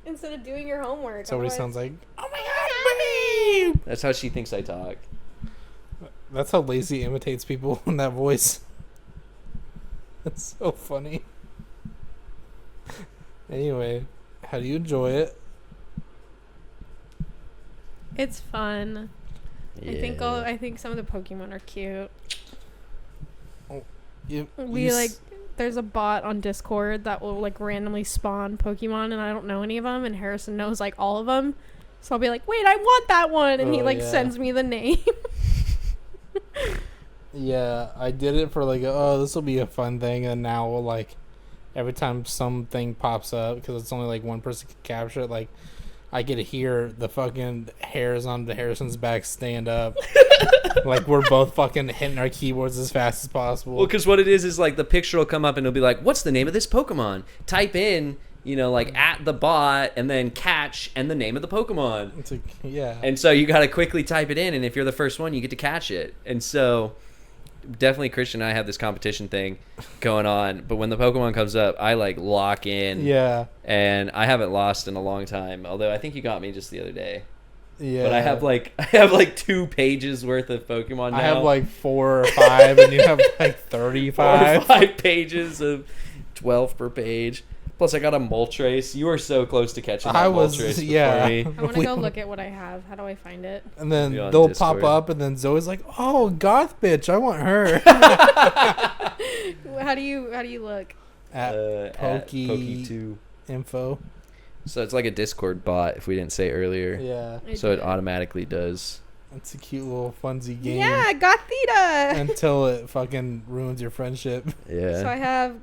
Instead of doing your homework. That's what he Otherwise- sounds like. Oh my god, babe! That's how she thinks I talk. That's how Lacey imitates people in that voice. That's so funny. Anyway, how do you enjoy it? It's fun. Yeah. I think some of the Pokemon are cute. There's a bot on Discord that will like randomly spawn Pokemon, and I don't know any of them, and Harrison knows like all of them. So I'll be like, "Wait, I want that one," and he Oh, like yeah. sends me the name. Yeah, I did it for like, oh, this will be a fun thing, and now like, every time something pops up, because it's only like one person can capture it, like, I get to hear the fucking hairs on the Harrison's back stand up. Like, we're both fucking hitting our keyboards as fast as possible. Well, because what it is like the picture will come up and it'll be like, what's the name of this Pokemon? Type in, you know, like at the bot and then catch and the name of the Pokemon. It's like, yeah. And so you got to quickly type it in, and if you're the first one, you get to catch it. And so definitely Christian and I have this competition thing going on, but when the Pokemon comes up, I like lock in. Yeah. And I haven't lost in a long time. Although I think you got me just the other day. Yeah. But I have like 2 pages worth of Pokemon now. I have like 4 or 5, and you have like 35. 4 or 5 pages of 12 per page. Plus, I got a Moltres. You were so close to catching that Moltres before me. I want to go look at what I have. How do I find it? And then Be on they'll Discord. pop up, and then Zoe's like, "Oh, goth bitch, I want her." How do you look? At At Pokey Poke2. info. So it's like a Discord bot, if we didn't say earlier. Yeah, So it automatically does. it's a cute little funsy game. Yeah, Gothita. Until it fucking ruins your friendship. Yeah. So I have,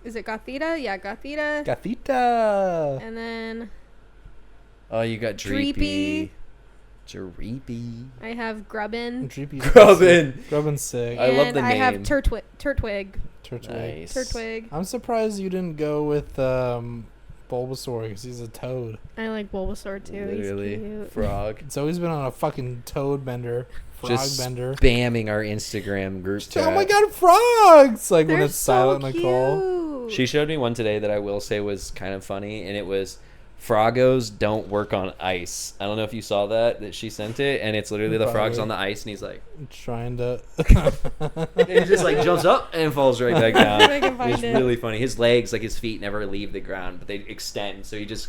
is it Gothita? Yeah, Gothita. Gothita. And then Oh, you got Dreepy. Dreepy. I have Grubbin. Grubbin. Grubbin's sick. I love And the I have name. Turtwig. Turtwig. Nice. Turtwig. I'm surprised you didn't go with Bulbasaur because he's a toad. I like Bulbasaur too. Literally. He's cute. Frog. It's always been on a fucking toad bender, frog Just bender. spamming our Instagram group chat. Oh my god, frogs! Like when They're it's silent so Nicole. cute. She showed me one today that I will say was kind of funny, and it was Frogos don't work on ice. I don't know if you saw that she sent it, and it's literally the frog's Probably. on the ice, and he's like, Trying to. and he just like jumps up and falls right back down. I can find It's it. really funny. His legs, like his feet, never leave the ground, but they extend, so he just.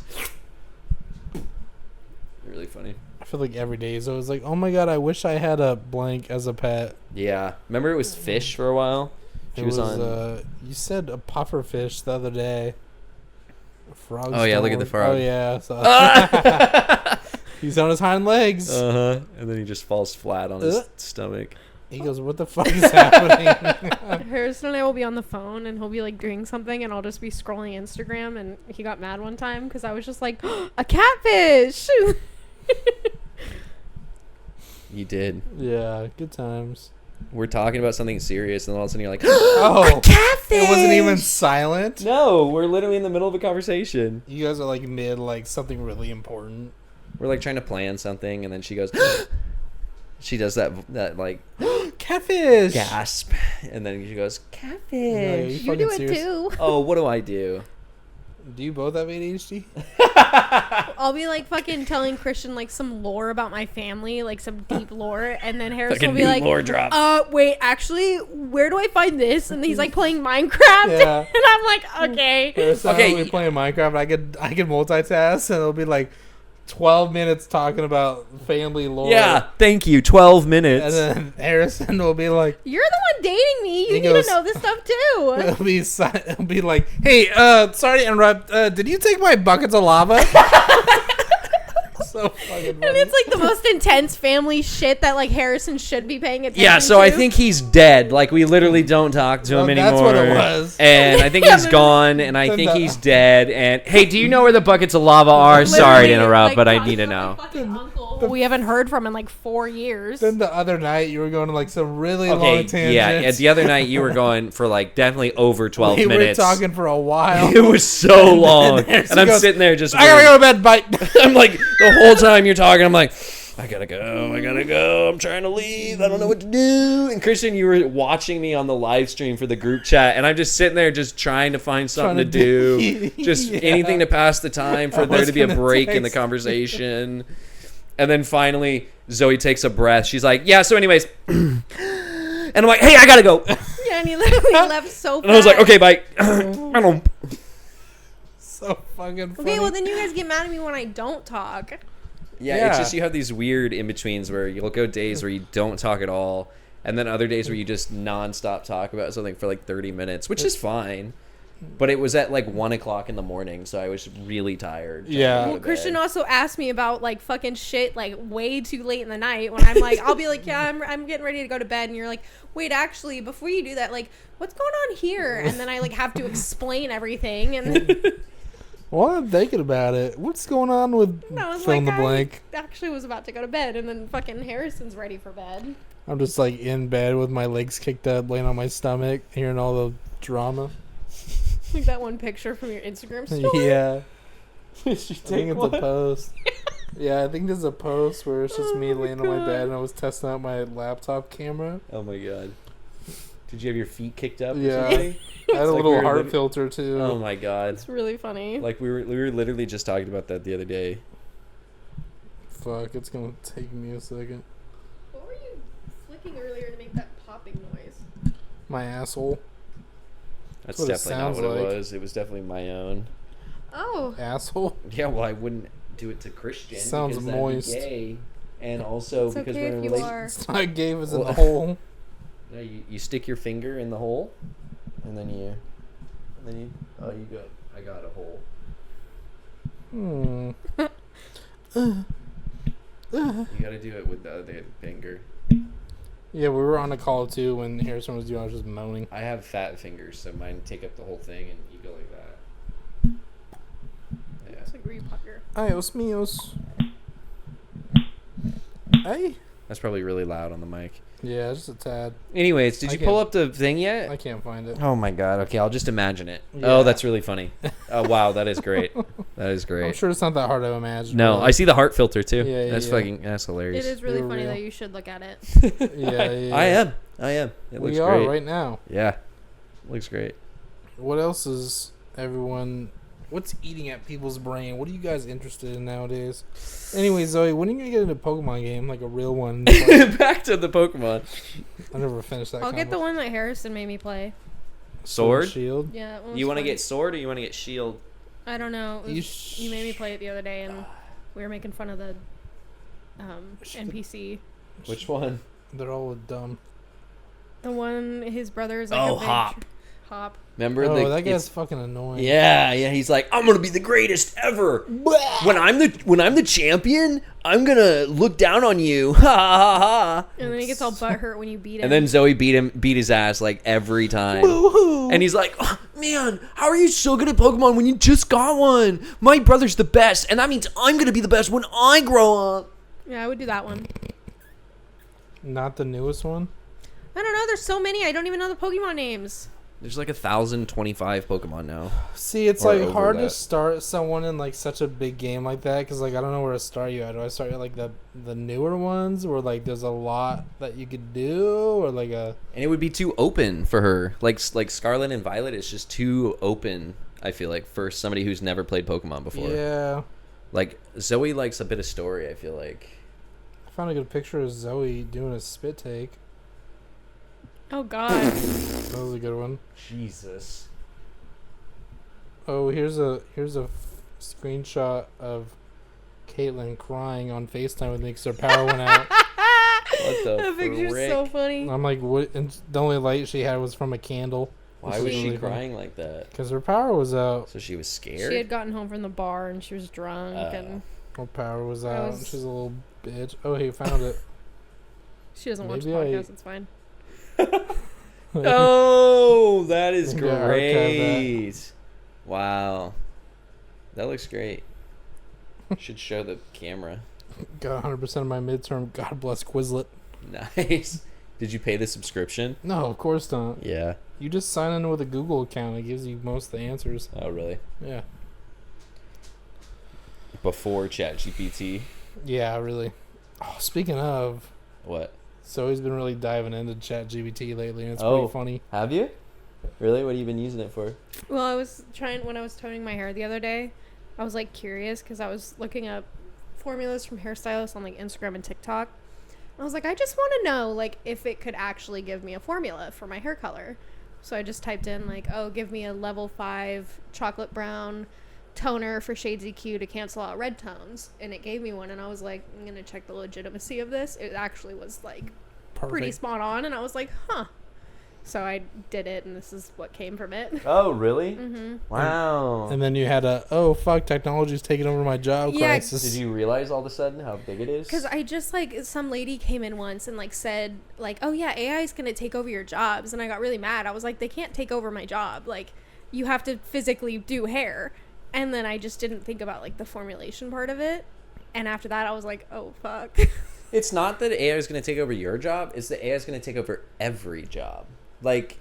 Really funny. I feel like every day is always like, oh my god, I wish I had a blank as a pet. Yeah, remember it was Fish for a while. She It was, was, on. you said a puffer fish the other day. Frogs Oh, yeah, don't look at the work- frog. Oh yeah, so he's on his hind legs. Uh-huh. And then he just falls flat on his stomach. He goes, "What the fuck is happening?" Harrison and I will be on the phone, and he'll be like doing something, and I'll just be scrolling Instagram. And he got mad one time because I was just like, a catfish. He did. Yeah, good times. We're talking about something serious, and all of a sudden you're like, Oh, Catfish. it wasn't even silent. no, we're literally in the middle of a conversation. You guys are like mid, like something really important. We're like trying to plan something, and then she goes, she does that like Catfish. gasp, and then she goes, Yeah, catfish. You do fucking it serious? too. Oh, what do I do? Do you both have ADHD? I'll be like fucking telling Christian like some lore about my family, like some deep lore, and then Harrison Fucking will be new like, lore drop. wait, actually, where do I find this? And he's like playing Minecraft, Yeah. and I'm like, okay. Okay, Okay. we're playing Minecraft. I could multitask, and it'll be like 12 minutes talking about family lore. Yeah, thank you. 12 minutes. And then Harrison will be like, You're the one dating me. You He need goes- to know this stuff too. it'll be like, hey, sorry to interrupt. Did you take my buckets of lava? So fucking And funny. it's like the most intense family shit that like Harrison should be paying attention Yeah, so to. I think he's dead. Like, we literally don't talk to him Well, anymore. that's what it was. And I think Yeah, he's but- gone, and I Then think the- he's dead. And hey, do you know where the buckets of lava are? Sorry to Literally, interrupt, like, but I talking need to about my know. fucking uncle who we haven't heard from in like 4 years. Then the other night, you were going to like some really long Okay, tangents. yeah. The other night you were going for like definitely over 12 we minutes. were talking for a while. It was so long, Harrison and I'm goes, sitting there just. I gotta go to bed. Bye. I'm like the whole time you're talking, I'm like, I gotta go. I'm trying to leave. I don't know what to do. And Christian, you were watching me on the live stream for the group chat, and I'm just sitting there, just trying to find something to Trying do, to just yeah. anything to pass the time for I there was to be a gonna break in the text you. conversation. And then finally, Zoe takes a breath. She's like, "Yeah." So, anyways, and I'm like, "Hey, I gotta go." Yeah, and he literally left so fast. And I was like, "Okay, bye." I don't. So fucking funny. Okay, well then you guys get mad at me when I don't talk. Yeah, Yeah. it's just you have these weird in betweens where you'll go days where you don't talk at all, and then other days where you just nonstop talk about something for like 30 minutes, which is fine. But it was at like 1 o'clock in the morning, so I was really tired. trying to Yeah. go to Well, bed. Christian also asked me about like fucking shit like way too late in the night when I'm like, I'll be like, yeah, I'm getting ready to go to bed, and you're like, wait, actually, before you do that, like, what's going on here? And then I like have to explain everything, and Well, I'm thinking about it. What's going on with I was fill in like, the blank? I actually was about to go to bed, and then fucking Harrison's ready for bed. I'm just like in bed with my legs kicked up, laying on my stomach, hearing all the drama. Like that one picture from your Instagram story. Yeah, Did she I think it's a post. Yeah, I think there's a post where it's just me Oh my laying on my God. bed and I was testing out my laptop camera. Oh my god. Did you have your feet kicked up? Or Yeah. something? I had a It's like little we were heart living- filter too. Oh my god! It's really funny. Like we were literally just talking about that the other day. Fuck, it's gonna take me a second. What were you flicking earlier to make that popping noise? My asshole. That's what it definitely not sounds what like. it was. It was definitely my own. Oh. Asshole. Yeah, well, I wouldn't do it to Christian. Sounds because that'd be moist. gay. And also It's because okay we're in a if you relationship. are. It's not gay, it's in Well- the hole. No, you stick your finger in the hole, and then you oh, you go. I got a hole. You got to do it with the other finger. Yeah, we were on a call too when Harrison was doing. I was just moaning. I have fat fingers, so mine take up the whole thing, and you go like that. Yeah. It's like where you pop your. Ayos míos. Hey. That's probably really loud on the mic. Yeah, just a tad. Anyways, did I you pull can't- up the thing yet? I can't find it. Oh my god. Okay, I'll just imagine it. Yeah. Oh, that's really funny. Oh wow, that is great. That is I'm great. sure it's not that hard to imagine. No, but- I see the heart filter too. Yeah, yeah, that's yeah. fucking. That's hilarious. It is really You're funny real. that you should look at it. Yeah, yeah. I am. It looks We are great. right now. Yeah, looks great. What else is everyone? What's eating at people's brain? What are you guys interested in nowadays? Anyway, Zoe, when are you gonna get into a Pokemon game, like a real one? Back to the Pokemon. I never finished that. I'll get the one that Harrison made me play. Sword? Shield. Yeah. That one was You want to fun. get sword or you want to get shield? I don't know. It You was- You made me play it the other day, and we were making fun of the NPC. Which one? They're all dumb. The one his brother is like Oh, a big Hop. Hop. Remember Oh, the that it's- guy's fucking annoying. Yeah, he's like, I'm gonna be the greatest ever. When I'm the champion, I'm gonna look down on you. Ha ha ha. And then he gets all butthurt when you beat him. And then Zoe beat his ass like every time. Woohoo! And he's like, oh, man, how are you so good at Pokemon when you just got one? My brother's the best, and that means I'm gonna be the best when I grow up. yeah, I would do that one. Not the newest one. I don't know. There's so many. I don't even know the Pokemon names. There's like 1,025 Pokemon now. See, it's Or like over hard to that. start someone in like such a big game like that because like I don't know where to start you at. Do I start at like the newer ones where like there's a lot that you could do or like a And it would be too open for her. Like Scarlet and Violet is just too open, I feel like, for somebody who's never played Pokemon before. yeah. Like, Zoe likes a bit of story, I feel like. I found a good picture of Zoe doing a spit take. Oh God. That was a good one. Jesus. Oh, here's a screenshot of Caitlyn crying on FaceTime with me because her power went out. What the That picture's so frick? funny. I'm like, what? And the only light she had was from a candle. Why was she crying like that? Because her power was out. So she was scared? She had gotten home from the bar and she was drunk Oh. and Her power was I out. was- She's a little bitch. Oh, he found it. she doesn't watch the Maybe I- podcast. It's fine. Oh, that is Yeah, archive great. Wow. That looks great. Should show the camera. Got 100% of my midterm. God bless Quizlet. Nice. Did you pay the subscription? No, of course not. Yeah. You just sign in with a Google account. It gives you most of the answers. Oh, really? Yeah. Before ChatGPT. Yeah, really. Oh, speaking of, What? Zoe's been really diving into ChatGPT lately, and it's Oh. pretty funny. Have you? Really? What have you been using it for? Well, I was trying when I was toning my hair the other day. I was like curious because I was looking up formulas from hairstylists on like Instagram and TikTok. I was like, I just want to know like if it could actually give me a formula for my hair color. So I just typed in like, oh, give me a level 5 chocolate brown toner for Shades EQ to cancel out red tones, and it gave me one, and I was like, I'm gonna check the legitimacy of this. It actually was like Perfect. pretty spot on, and I was like, huh. So I did it, and this is what came from it. Oh, really? Mm-hmm. Wow. And then you had a, oh, fuck, technology's taking over my job Yeah, crisis. Did you realize all of a sudden how big it is? Because I just like some lady came in once and like said like, oh yeah, AI is gonna take over your jobs, and I got really mad. I was like, they can't take over my job. Like, you have to physically do hair. And then I just didn't think about like the formulation part of it. And after that, I was like, oh fuck. It's not that AI is going to take over your job. It's that AI is going to take over every job. Like,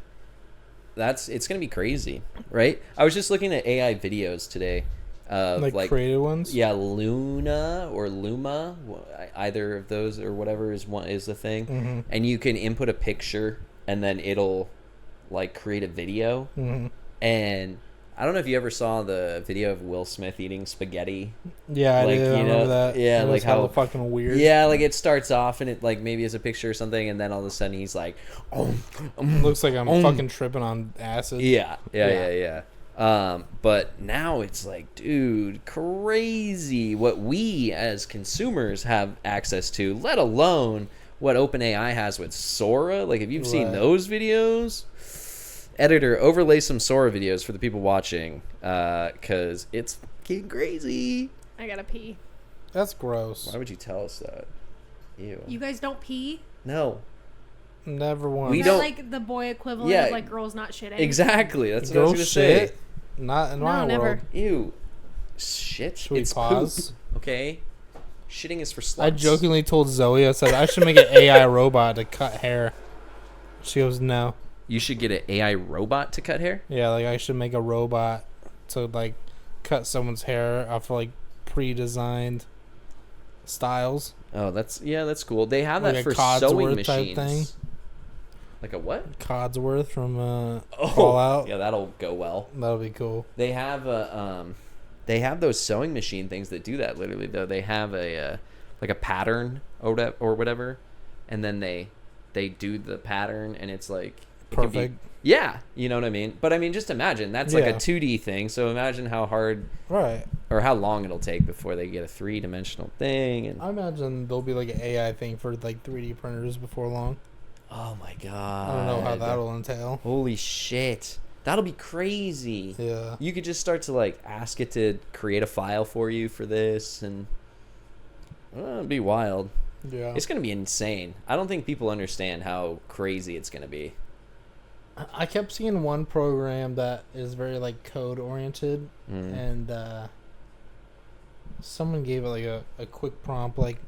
it's going to be crazy, right? I was just looking at AI videos today. Of like creative ones? Yeah, Luna or Luma, either of those or whatever is the thing. Mm-hmm. And you can input a picture, and then it'll like create a video, Mhm. and I don't know if you ever saw the video of Will Smith eating spaghetti. Yeah, Like, I did. I you know, remember that. yeah, It was like how- hella fucking weird. Yeah, like it starts off and it like maybe is a picture or something, and then all of a sudden he's like, Looks like I'm Mm. fucking tripping on acid. yeah. But now it's like, dude, crazy what we as consumers have access to, let alone what OpenAI has with Sora. Like, if you've seen Right. those videos, editor, overlay some Sora videos for the people watching, because it's fucking crazy. I gotta pee. That's gross. Why would you tell us that? Ew. You guys don't pee? No. Never once. We Is that don't- like the boy equivalent Yeah. of like girls not shitting? Exactly. That's what I was Girl gonna shit. say. Not in No, my never. world. Ew. Shit. Should we It's pause? poop, okay? Shitting is for sluts. I jokingly told Zoe, I said I should make an AI robot to cut hair. She goes, no. You should get an AI robot to cut hair. Yeah, like I should make a robot to like cut someone's hair off of, like pre-designed styles. Oh, that's cool. They have Like that a for Codsworth sewing type machines. thing. Like a what? Codsworth from Oh, Fallout. yeah, that'll go well. That'll be cool. They have they have those sewing machine things that do that. Literally, though, they have a like a pattern or whatever, and then they do the pattern, and it's like it can be- Perfect. yeah, you know what I mean. But I mean, just imagine that's like Yeah. a 2D thing. So imagine how hard Right. or how long it'll take before they get a 3-dimensional thing. And I imagine there'll be like an AI thing for like 3D printers before long. oh my god, I don't know how that'll entail. Holy shit, that'll be crazy. Yeah. You could just start to like ask it to create a file for you for this, and it'd be wild. Yeah. It's gonna be insane. I don't think people understand how crazy it's gonna be. I kept seeing one program that is very like code oriented, Mm. and someone gave it like a quick prompt like,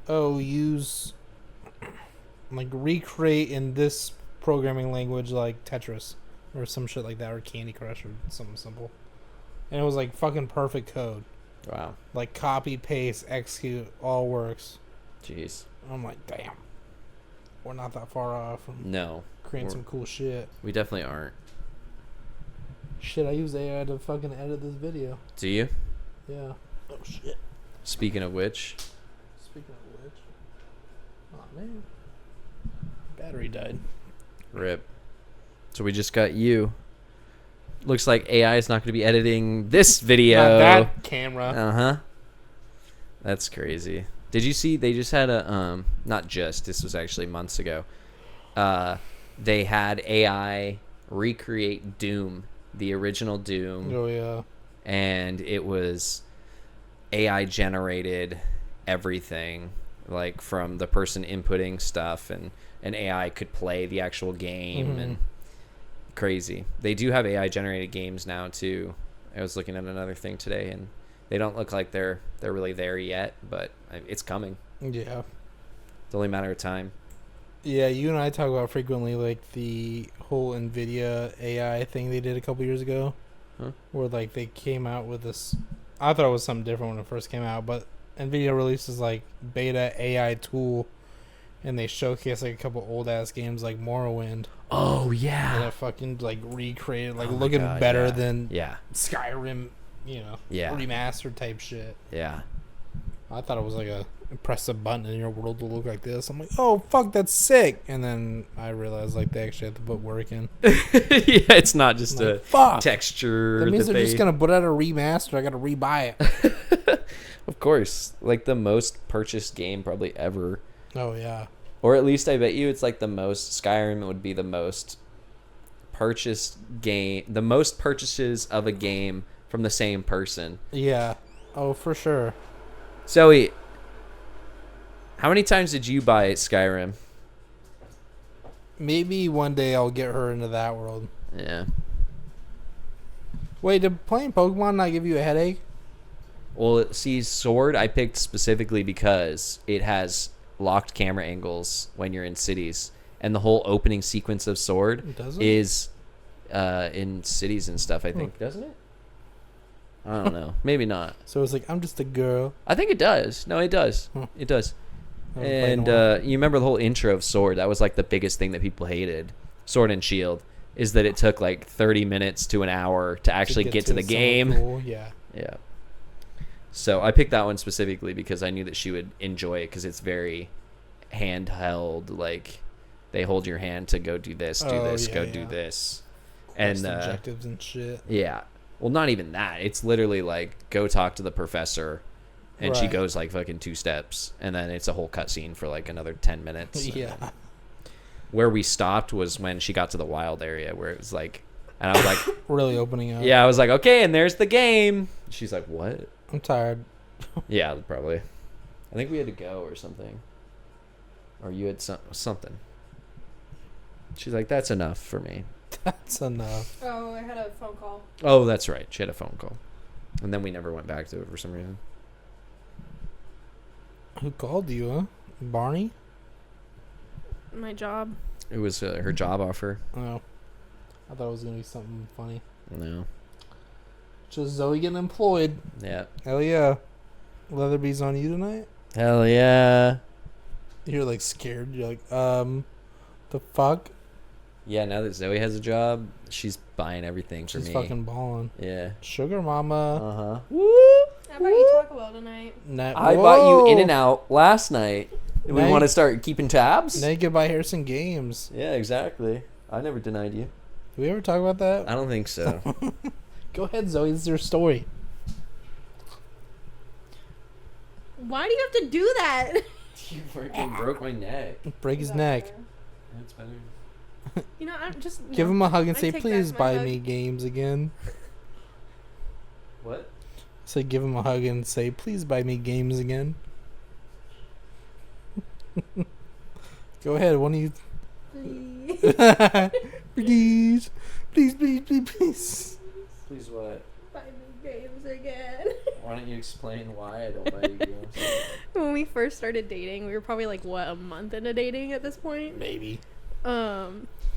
oh, use like recreate in this programming language like Tetris or some shit like that, or Candy Crush or something simple, and it was like fucking perfect code, Wow, like copy paste execute all works. jeez, I'm like, damn, we're not that far off from no, creating we're- some cool shit. we definitely aren't. Shit, I use AI to fucking edit this video. Do you? Yeah. Oh shit. Speaking of which, Speaking of which, oh man, battery died. rip. So we just got you. Looks like AI is not going to be editing this video. Not that camera. Uh-huh. That's crazy. Did you see they just had a not just, this was actually months ago. They had AI recreate Doom, the original Doom, Oh yeah. and it was AI generated everything, like from the person inputting stuff, and AI could play the actual game. Mhm. And crazy. They do have AI generated games now too. I was looking at another thing today, and they don't look like they're really there yet, but it's coming. Yeah. It's only a matter of time. Yeah, you and I talk about frequently like the whole Nvidia AI thing they did a couple years ago, Huh? where like they came out with this. I thought it was something different when it first came out, but Nvidia releases like beta AI tool, and they showcase like a couple old ass games like Morrowind, Oh and yeah. it fucking like recreated, like Oh my looking God, better yeah. than Yeah. Skyrim, you know, Yeah. remastered type shit. Yeah. I thought it was like a press a button and your world will look like this. I'm like, oh fuck, that's sick. And then I realized like they actually have to put work in. Yeah, it's not just I'm a like, fuck. texture. That means that they're just gonna put out a remaster. I gotta rebuy it. Of course, like the most purchased game probably ever. Oh yeah. Or at least I bet you it's like the most. Skyrim would be the most purchased game, the most purchases of a game from the same person. Yeah. Oh, for sure. Zoe, how many times did you buy Skyrim? Maybe one day I'll get her into that world. Yeah. Wait, did playing Pokemon not give you a headache? Well, see, Sword I picked specifically because it has locked camera angles when you're in cities, and the whole opening sequence of Sword Does it? is in cities and stuff. I think doesn't it? I don't know. Maybe not. So it's like I'm just a girl. I think it does. No, it does. Huh. It does. I haven't played in And a while. you remember the whole intro of Sword? That was like the biggest thing that people hated. Sword and Shield. is that it took like 30 minutes to an hour to actually get to the summer game. pool, yeah. Yeah. So I picked that one specifically because I knew that she would enjoy it because it's very handheld. Like they hold your hand to go do this, do Oh, this, yeah, go yeah. do this. Quest And objectives and shit. yeah. Well, not even that. It's literally like go talk to the professor, and she Right. goes like fucking 2 steps, and then it's a whole cutscene for like another 10 minutes. Yeah. Where we stopped was when she got to the wild area, where it was like, and I was like, Really opening up. yeah, I was like, okay, and there's the game. She's like, what? I'm tired. Yeah, probably. I think we had to go or something, or you had something. She's like, that's enough for me. That's enough. Oh, I had a phone call. Oh, that's right. She had a phone call, and then we never went back to it for some reason. Who called you, huh? Barney? My job. It was her job offer. Oh. I thought it was going to be something funny. No. Just Zoe getting employed. Yeah. Hell yeah. Leatherby's on you tonight? Hell yeah. You're like scared. You're like, the fuck? Yeah. Now that Zoe has a job, she's buying everything for She's me. fucking balling. Yeah. Sugar mama. Uh huh. How about you Taco Bell tonight? I bought you In and Out last night. Do we Now want to you- start keeping tabs? Now you can buy Harrison Games. Yeah, exactly. I never denied you. Did we ever talk about that? I don't think so. Go ahead, Zoe. This is your story. Why do you have to do that? You freaking broke my neck. Break his neck. That's better. You know, I'm just Give him a hug and I say, take please back my buy hug." me games again. What? So give him a hug and say, please buy me games again. Go ahead. One of you. Please. Please, please, please, please. Please what? Buy me games again. Why don't you explain why I don't buy you games? When we first started dating, we were probably like a month into dating at this point. Maybe.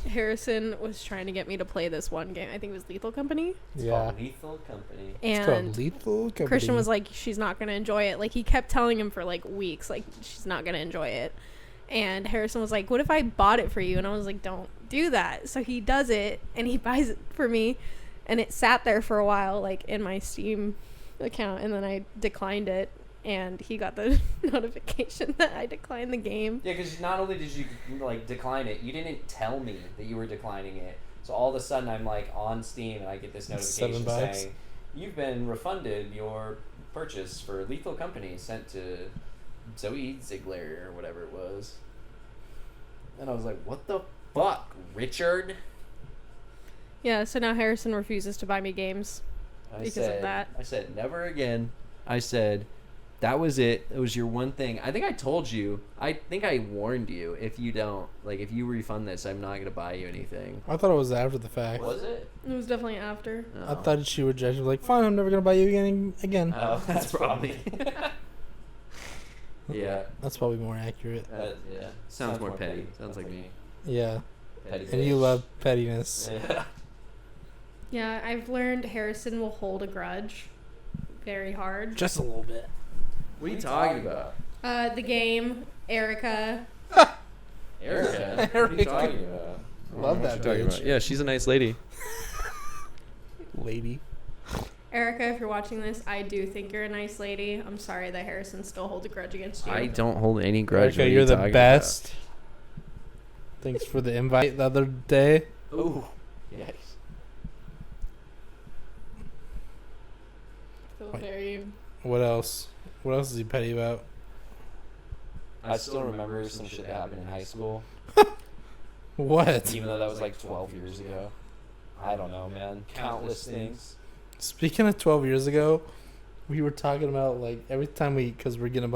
Harrison was trying to get me to play this one game. I think it was Lethal Company. It's Yeah. called Lethal Company. It's called And Lethal Company. Christian was like, she's not gonna enjoy it. Like he kept telling him for like weeks, like she's not gonna enjoy it. And Harrison was like, what if I bought it for you? And I was like, don't do that. So he does it and he buys it for me, and it sat there for a while like in my Steam account, and then I declined it, and he got the notification that I declined the game. Yeah, because not only did you like decline it, you didn't tell me that you were declining it. So all of a sudden, I'm like on Steam and I get this notification $7. saying you've been refunded your purchase for Lethal Company sent to Zoe Ziegler or whatever it was. And I was like, what the fuck, Richard? Yeah, so now Harrison refuses to buy me games. Because of that. I said, never again. I said, that was it. It was your one thing. I think I told you. I think I warned you. If you don't, like, if you refund this, I'm not going to buy you anything. I thought it was after the fact. Was it? It was definitely after. I thought she would judge like, fine, I'm never gonna buy you again. Oh, that's probably. Yeah. That's probably more accurate. Yeah. Sounds more petty. Sounds like me. Yeah. Petty And you bitch. love pettiness. Yeah. Yeah, I've learned Harrison will hold a grudge very hard. Just a little bit. What are you talking about? The game, Erica. Erica. What are you Erica. talking about? Love that bitch. Yeah, she's a nice lady. Lady. Erica, if you're watching this, I do think you're a nice lady. I'm sorry that Harrison still holds a grudge against you. I don't hold any grudge. Okay, you're the best. Thanks for the invite the other day. Oh. Yes. Feel very... What else? What else is he petty about? I still remember some shit that happened in high school, What? even though that was like 12 years ago. I don't know, man. Countless things. Speaking of 12 years ago, we were talking about like every time because we're getting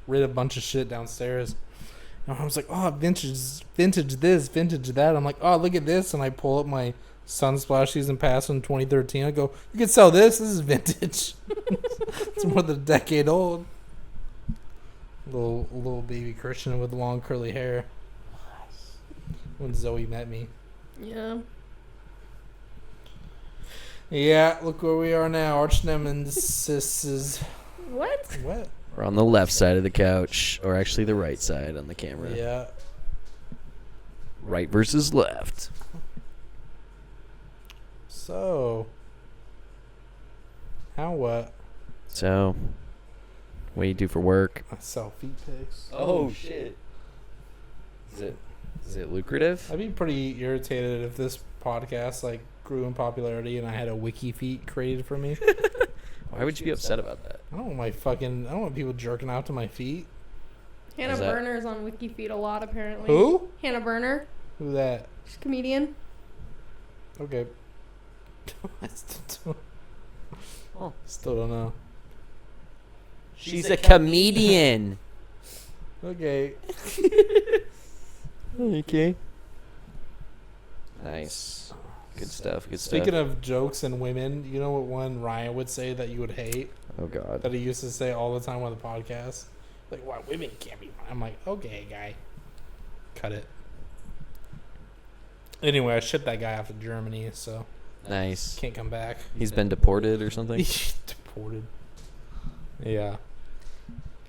rid of a bunch of shit downstairs. And I was like, oh, vintage this, vintage that. I'm like, oh, look at this. And I pull up my Sunsplash season pass from 2013. I go, you can sell this. This is vintage. It's more than a decade old. Little baby Christian with long curly hair. When Zoe met me. Yeah. Yeah, look where we are now. Arch nemesis. What? What? We're on the left side of the couch, or actually the right side on the camera. Yeah. Right versus left. So, how what? So, what do you do for work? I sell feet pics. Oh shit! Is it lucrative? I'd be pretty irritated if this podcast like grew in popularity and I had a wiki feet created for me. Why would you be upset about that? I don't want people jerking out to my feet. Hannah Is that- Berner's on WikiFeed a lot, apparently. Who? Hannah Berner. Who that? She's a comedian. Okay. Oh. Still don't know. She's a comedian. Okay. Okay. Nice. Good stuff. Good Speaking stuff. of jokes and women, you know what one Ryan would say that you would hate? Oh god. That he used to say all the time on the podcast? Like, why women can't be. I'm like, okay, guy. Cut it. Anyway, I shipped that guy off to Germany, so Nice. can't come back. He's been deported or something. Deported. Yeah.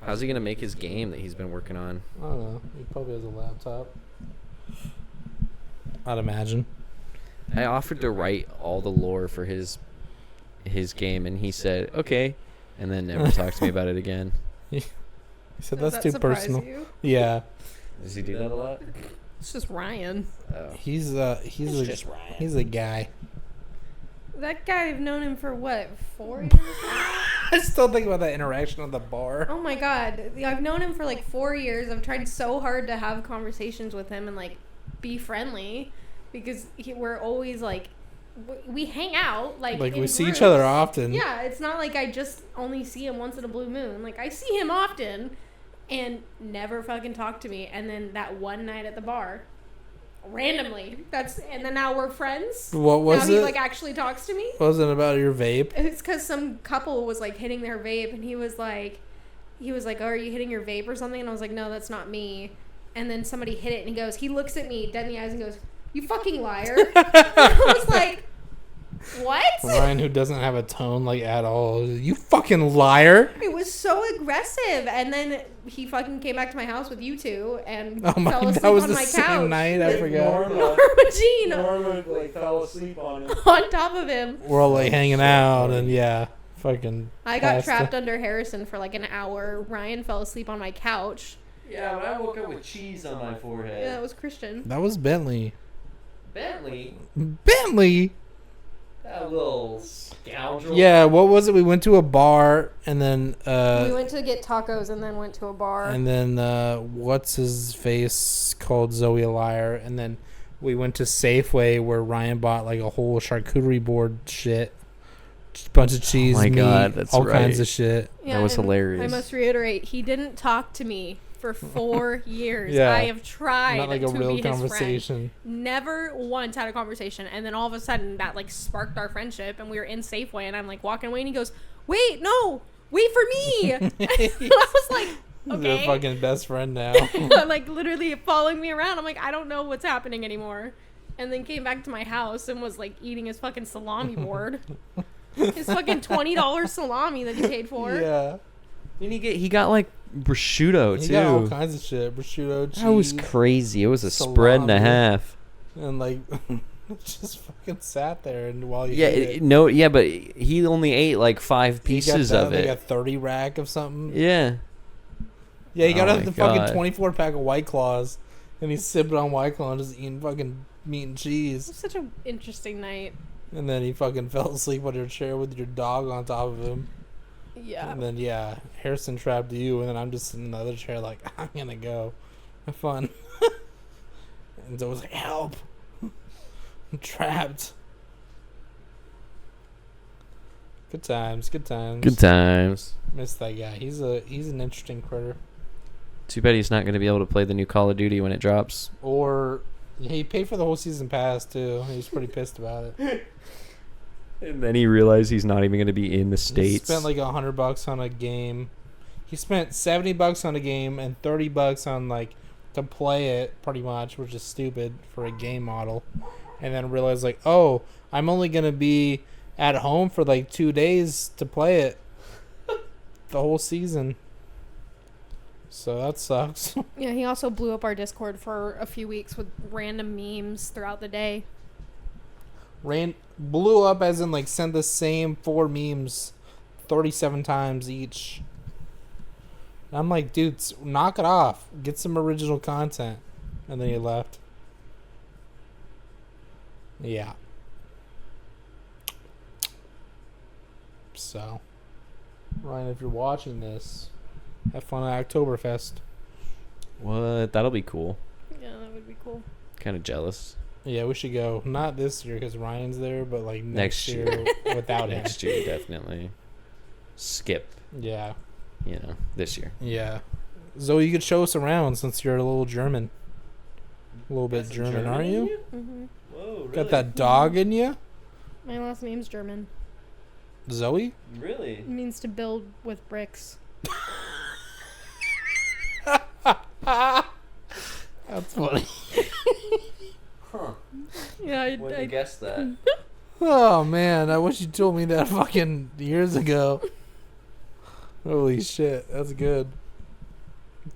How's he gonna make his game that he's been working on? I don't know. He probably has a laptop. I'd imagine. I offered to write all the lore for his game, and he said okay, and then never talked to me about it again. He said Does that's that too surprise personal. you? Yeah. Does he do that a lot? It's just Ryan. Oh. He's Just Ryan. he's a guy. That guy, I've known him for what, 4 years? I still think about that interaction at the bar. Oh my god. I've known him for like 4 years. I've tried so hard to have conversations with him and like be friendly because we're always like, we hang out. Like Like in we see each groups. other often. Yeah, it's not like I just only see him once in a blue moon. Like I see him often and never fucking talk to me. And then that one night at the bar, randomly, and then now we're friends. What was now it? he like actually talks to me. Wasn't about your vape? It's because some couple was like hitting their vape, and he was like, "Oh, are you hitting your vape or something?" And I was like, "No, that's not me." And then somebody hit it, and he looks at me dead in the eyes and goes, "You fucking liar!" And I was like, "What?" Ryan, who doesn't have a tone like at all. You fucking liar! It was so aggressive, and then he fucking came back to my house with you two and Oh my, fell asleep that was on the my same couch. night. I with forgot. Norma Jean Norma like fell asleep on him. on top of him. We're all like hanging out, and yeah, fucking. I got passed trapped it. under Harrison for like an hour. Ryan fell asleep on my couch. Yeah, when I woke up with cheese on my forehead. Yeah, that was Christian. That was Bentley. Bentley, Bentley. that little scoundrel. Yeah, what was it? We went to a bar, and then We went to get tacos and then went to a bar. and then what's his face called Zoe a liar, and then we went to Safeway where Ryan bought like a whole charcuterie board shit, just a bunch of cheese, my meat, God, that's all kinds right. of shit. That was and hilarious. I must reiterate, he didn't talk to me for 4 years. Yeah. I have tried Not like a to real be his friend. conversation. Never once had a conversation, and then all of a sudden that like sparked our friendship, and we were in Safeway, and I'm like walking away, and he goes, "Wait, no, wait for me." And I was like, They're "Okay." fucking best friend now. Like literally following me around. I'm like, I don't know what's happening anymore. And then came back to my house and was like eating his fucking salami board. His fucking $20 salami that he paid for. Yeah, Didn't he got like prosciutto he got all too? kinds of shit. Prosciutto, cheese, That was crazy. It was a spread and a salami. half. and like just fucking sat there and while you Yeah, ate it. but he only ate like 5 He got pieces that, of like it. a 30 rack of something. Yeah. Yeah, he got Oh out my the God. fucking 24 pack of White Claws, and he's sipping on White Claw and just eating fucking meat and It cheese. was such an interesting night. And then he fucking fell asleep on your chair with your dog on top of him. Yeah. And then, yeah, Harrison trapped you, and then I'm just in the other chair like, I'm gonna go. Have fun. And so I was like, help. I'm trapped. Good times, good times. Good times. Miss that guy. He's an interesting critter. Too bad he's not going to be able to play the new Call of Duty when it drops. Or he paid for the whole season pass too. He was pretty pissed about it. And then he realized he's not even going to be in the He States. spent like $100 on a game. He spent $70 on a game and $30 on like to play it, pretty much, which is stupid for a game model. And then realized like, oh, I'm only gonna be at home for like 2 days to play it, the whole season. So that sucks. Yeah, he also blew up our Discord for a few weeks with random memes throughout the day. Blew up as in like sent the same 4 memes 37 times each. And I'm like, dude, knock it off. Get some original content. And then he left. Yeah. So, Ryan, if you're watching this, have fun at Oktoberfest. What? That'll be cool. Yeah, that would be cool. Kind of jealous. Yeah, we should go. Not this year because Ryan's there, but like next Next year without him. Next year, definitely. Skip, Yeah, this year. yeah. Zoe, you could show us around since you're a little German. A little bit Got some German, German aren't in you? you? Mm-hmm. Whoa, really? Got that dog in you, My last name's German. Zoe? Really? It means to build with bricks. That's funny. Huh. Yeah, Wouldn't have guessed that. Oh man, I wish you told me that fucking years ago. Holy shit, that's good.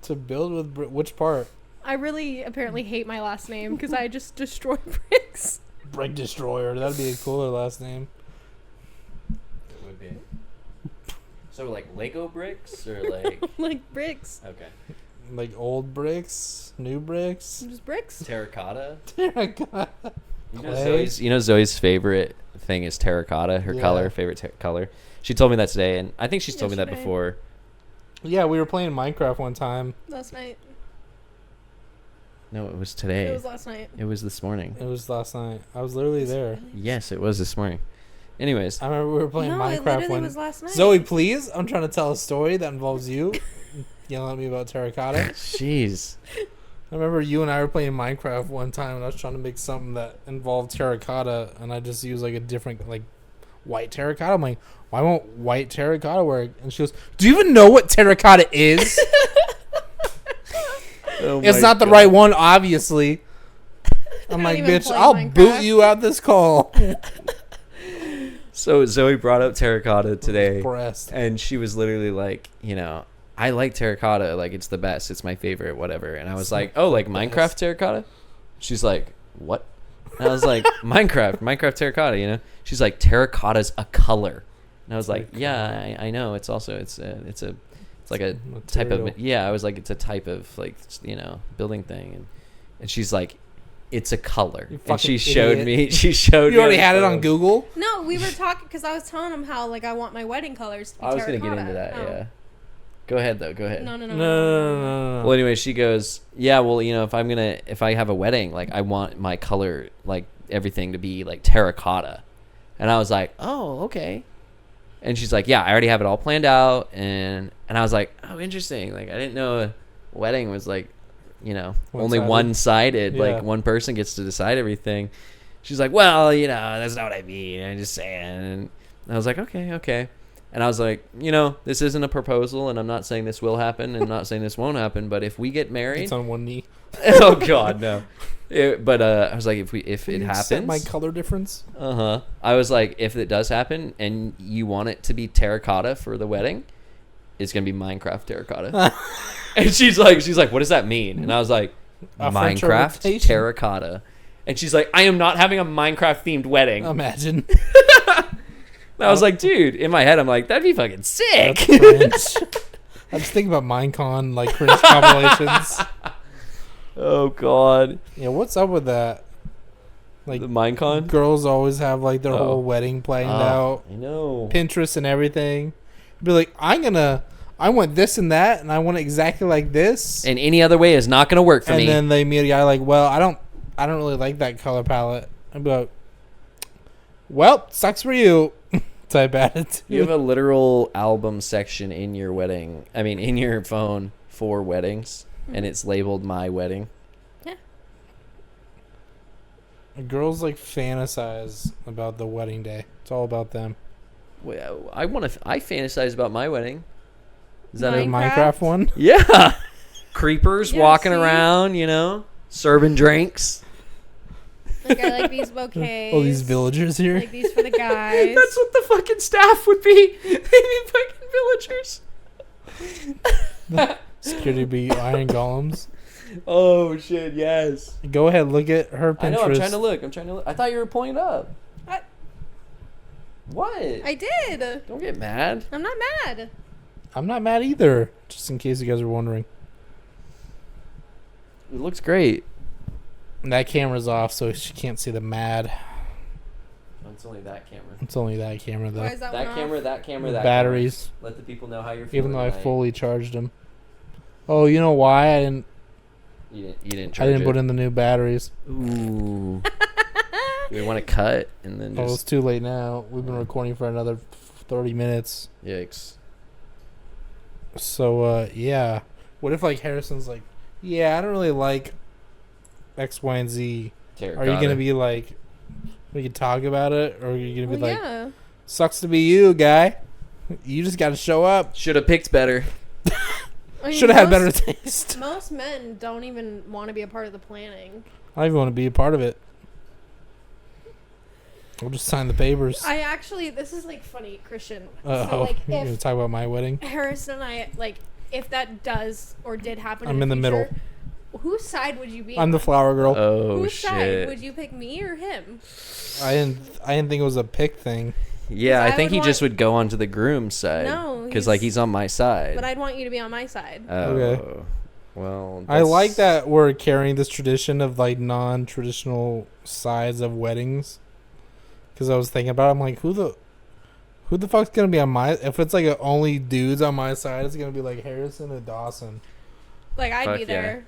To build with which part? I really apparently hate my last name because I just destroy bricks. Brick Destroyer. That'd be a cooler last name. It would be. So like Lego bricks or like Like bricks. okay, Like old bricks, new bricks. Just bricks. terracotta. Terracotta. You know, Clay. Zoe's favorite thing is terracotta. Her Yeah. color, favorite color. She told me that today, and I think she's told me that Yesterday. before. Yeah, we were playing Minecraft one time. Last night. No, it was today. It was last night. It was this morning. It was last night. I was literally there. Yes, it was this morning. Anyways, I remember we were playing No, it Minecraft literally when was last night. Zoe, please. I'm trying to tell a story that involves you yelling at me about terracotta. jeez. I remember you and I were playing Minecraft one time, and I was trying to make something that involved terracotta, and I just used like a different like white terracotta. I'm like, why won't white terracotta work? And she goes, "Do you even know what terracotta is? It's not the right one, obviously." I'm not like, even bitch, playing I'll Minecraft. boot you out this call. So Zoe brought up terracotta today, Breast. and she was literally like, I like terracotta. Like, it's the best. It's my favorite, whatever. And I was like, oh, like Minecraft terracotta? She's like, what? And I was like, Minecraft terracotta, She's like, terracotta's a color. And I was like, yeah, I know. It's also, it's like a type of, Material. I was like, it's a type of like, building thing. And she's like, it's a color. You And she fucking showed idiot. me, You already had it on Google. Google? No, we were talking because I was telling him how like I want my wedding colors to be I was going to get terracotta. into that, Oh. yeah. Go ahead, though. Go ahead. No. No. Well, anyway, she goes, yeah, well, if I have a wedding, like, I want my color, like, everything to be, like, terracotta. And I was like, oh, okay. And she's like, yeah, I already have it all planned out. And I was like, oh, interesting. Like, I didn't know a wedding was, like, only One-sided. one-sided. Yeah. Like, one person gets to decide everything. She's like, well, that's not what I mean. I'm just saying. And I was like, okay. And I was like, this isn't a proposal, and I'm not saying this will happen, and I'm not saying this won't happen, but if we get married, It's on one knee. oh God, no. But I was like, if it Can you set happens, my color difference? I was like, if it does happen, and you want it to be terracotta for the wedding, it's gonna be Minecraft terracotta. And she's like, what does that mean? And I was like, A French Minecraft reputation. terracotta. And she's like, I am not having a Minecraft themed wedding. Imagine. And I was like, dude, in my head, I'm like, that'd be fucking sick. French. I just think about Minecon, like cringe compilations. Oh God, Yeah, what's up with that? Like, the Minecon. girls always have like their Oh. whole wedding planned out, I know. Pinterest and everything. Be like, I want this and that, and I want it exactly like this. And any other way is not gonna work for And me. then they meet a guy like, well, I don't really like that color palette. I'd be like, well, sucks for you. Type attitude. You have a literal album section in your wedding. I mean, in your phone for weddings, and it's labeled "My Wedding." Girls like fantasize about the wedding day. It's all about them. Well, I fantasize about my wedding. Is that The a Minecraft one? yeah? Creepers Yeah, walking see? around, serving drinks. Like I like these bouquets. All these villagers here. Like these for the guys. That's what the fucking staff would be. They'd be fucking villagers. Security be iron golems. Oh shit! Yes. Go ahead, look at her Pinterest. I know. I'm trying to look. I thought you were pulling it up. What? I did. Don't get mad. I'm not mad. I'm not mad either. Just in case you guys are wondering. It looks great. And that camera's off, so she can't see the mad. It's only that camera. It's only that camera though. Why is that, That one camera, off? that camera, that Batteries. camera. Let the people know how you're feeling. Even though I tonight. fully charged them. Oh, you know why I didn't? You didn't I charge didn't it. put in the new batteries. Ooh. We want to cut and then Oh, it's just too late now. We've been recording for another 30 minutes. yikes. So, yeah. What if, like, Harrison's like, yeah, I don't really like X, Y, and Z. Are you going to be like, we can talk about it? Or are you going to be Well, like, yeah. sucks to be you, guy. You just got to show up. Should have picked better. I mean, Should have had most- better taste. Most men don't even want to be a part of the planning. I don't even want to be a part of it. I'll just sign the papers. I actually, this is like funny, Christian. Oh, So like, you're going to if talk about my wedding? Harrison and I, like, if that does or did happen, I'm in the middle. future, whose side would you be? I'm the on? flower girl. Oh Whose side shit. would you pick, me or him? I didn't think it was a pick thing. Yeah, I I think would he want- just would go onto the groom's side. No, because like he's on my side. But I'd want you to be on my side. Oh, Okay. Well, I like that's- that we're carrying this tradition of like non-traditional sides of weddings. Because I was thinking about it, I'm like, who the fuck's gonna be on my? If it's like only dudes on my side, it's gonna be like Harrison and Dawson. Like, I'd Fuck be yeah. there.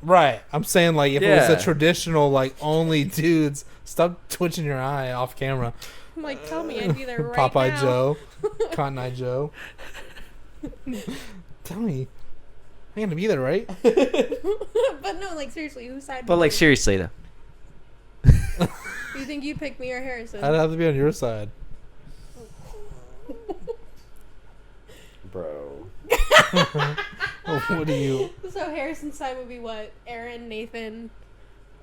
Right. I'm saying like if it was Yeah. a traditional like only dudes, stop twitching your eye off camera. I'm like, tell me, I'd be there right Popeye now. Joe, Cotton Eye Joe. Tell me, I'm gonna be there, right? But no, like, seriously, whose side? But would like you- seriously though. You think you'd pick me or Harrison? I'd have to be on your side. Bro. What do you? So Harrison's side would be what? Aaron, Nathan,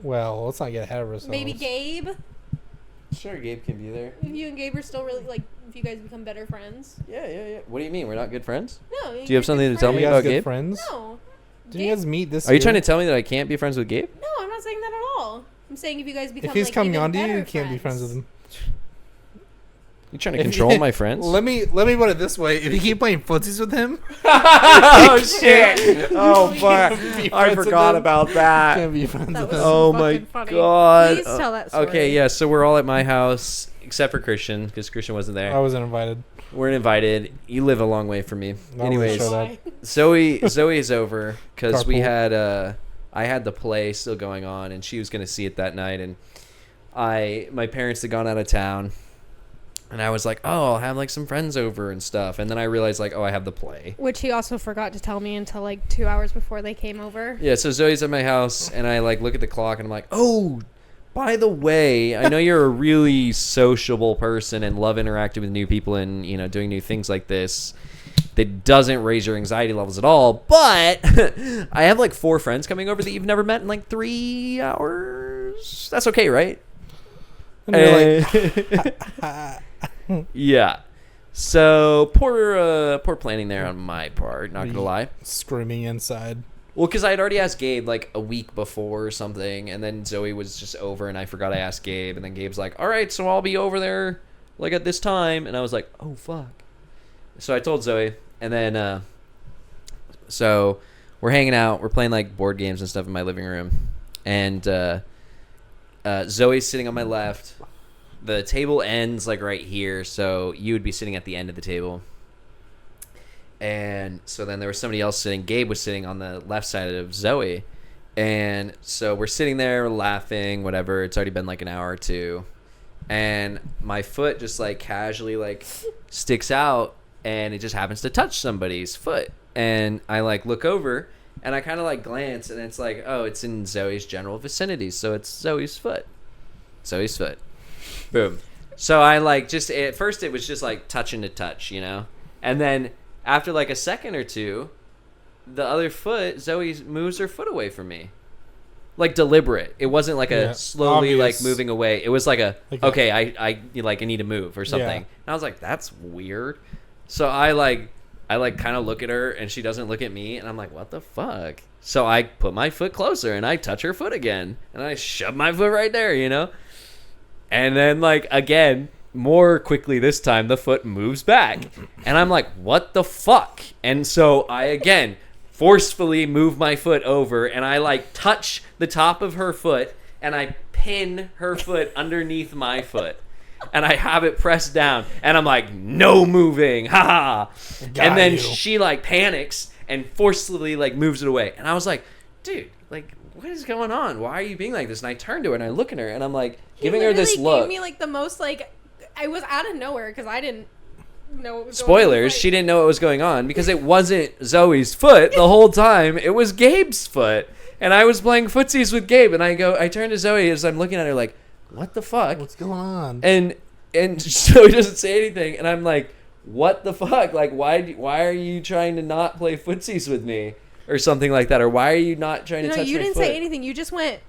Well, let's not get ahead of ourselves. maybe Gabe. Sure, Gabe can be there. If you and Gabe are still really like, if you guys become better friends. Yeah. What do you mean? We're not good friends? No. Do you have something to tell Are me you about guys good Gabe? friends? No. Did you guys meet this Are you year? trying to tell me that I can't be friends with Gabe? No, I'm not saying that at all. I'm saying if you guys become If he's like, coming even on to you, better you can't be friends with him. You trying to If control you- my friends? Let me put it this way: if you keep playing footsies with him, oh shit! Oh Can't fuck! be I friends with forgot him. about that. can't be friends That with was him. Oh fucking my funny. god! Please tell that story. Okay, yeah. So we're all at my house except for Christian because Christian wasn't there. I wasn't invited. We're invited. You live a long way from me. I Anyways, would've showed up. Zoe's over because we Carpool. had I had the play still going on and she was gonna see it that night and my parents had gone out of town and I was like, oh, I'll have like some friends over and stuff, and then I realized like, oh, I have the play. Which he also forgot to tell me until like 2 hours before they came over. Yeah, so Zoe's at my house and I like look at the clock and I'm like, oh, by the way, I know you're a really sociable person and love interacting with new people and, you know, doing new things like this. That doesn't raise your anxiety levels at all, but I have like 4 friends coming over that you've never met in like 3 hours. That's okay, right? And you're like, Yeah. So poor planning there on my part, not gonna lie. screaming inside. Well, because I had already asked Gabe like a week before or something, and then Zoe was just over, and I forgot I asked Gabe, and then Gabe's like, "All right, so I'll be over there like at this time," and I was like, "Oh fuck." So I told Zoe, and then so we're hanging out, we're playing like board games and stuff in my living room, and Zoe's sitting on my left. The table ends like right here, so you would be sitting at the end of the table. And so then there was somebody else sitting. Gabe was sitting on the left side of Zoe. And so we're sitting there laughing, whatever. It's already been like an hour or two. And my foot just like casually like sticks out and it just happens to touch somebody's foot. And I like look over and I kind of like glance and it's like, oh, it's in Zoe's general vicinity. So it's Zoe's foot. Zoe's foot. Boom. So I like just, at first it was just like touching to touch, you know? And then after like a second or two, the other foot, Zoe moves her foot away from me. Like deliberate. It wasn't like Yeah, a slowly obvious. like moving away. It was like a, Like a- okay, I need to move or something. Yeah. And I was like, that's weird. So I like kind of look at her and she doesn't look at me and I'm like, what the fuck? So I put my foot closer and I touch her foot again and I shove my foot right there, you know? And then like again, more quickly this time, the foot moves back. And I'm like, what the fuck? And so I, again, forcefully move my foot over, and I, like, touch the top of her foot, and I pin her foot underneath my foot. And I have it pressed down, and I'm like, no moving, ha ha. And then she, like, panics and forcefully, like, moves it away. And I was like, dude, like, what is going on? Why are you being like this? And I turn to her, and I look at her, and I'm like, giving her this look. Gave me, like, the most, like, I was out of nowhere because I didn't know what was Spoilers, going on. Like, she didn't know what was going on because it wasn't Zoe's foot the whole time. It was Gabe's foot. And I was playing footsies with Gabe, and I turn to Zoe as I'm looking at her like, what the fuck? What's going on? And Zoe doesn't say anything, and I'm like, what the fuck? Like, why are you trying to not play footsies with me? Or something like that. Or why are you not trying to touch my foot? You didn't say anything. You just went,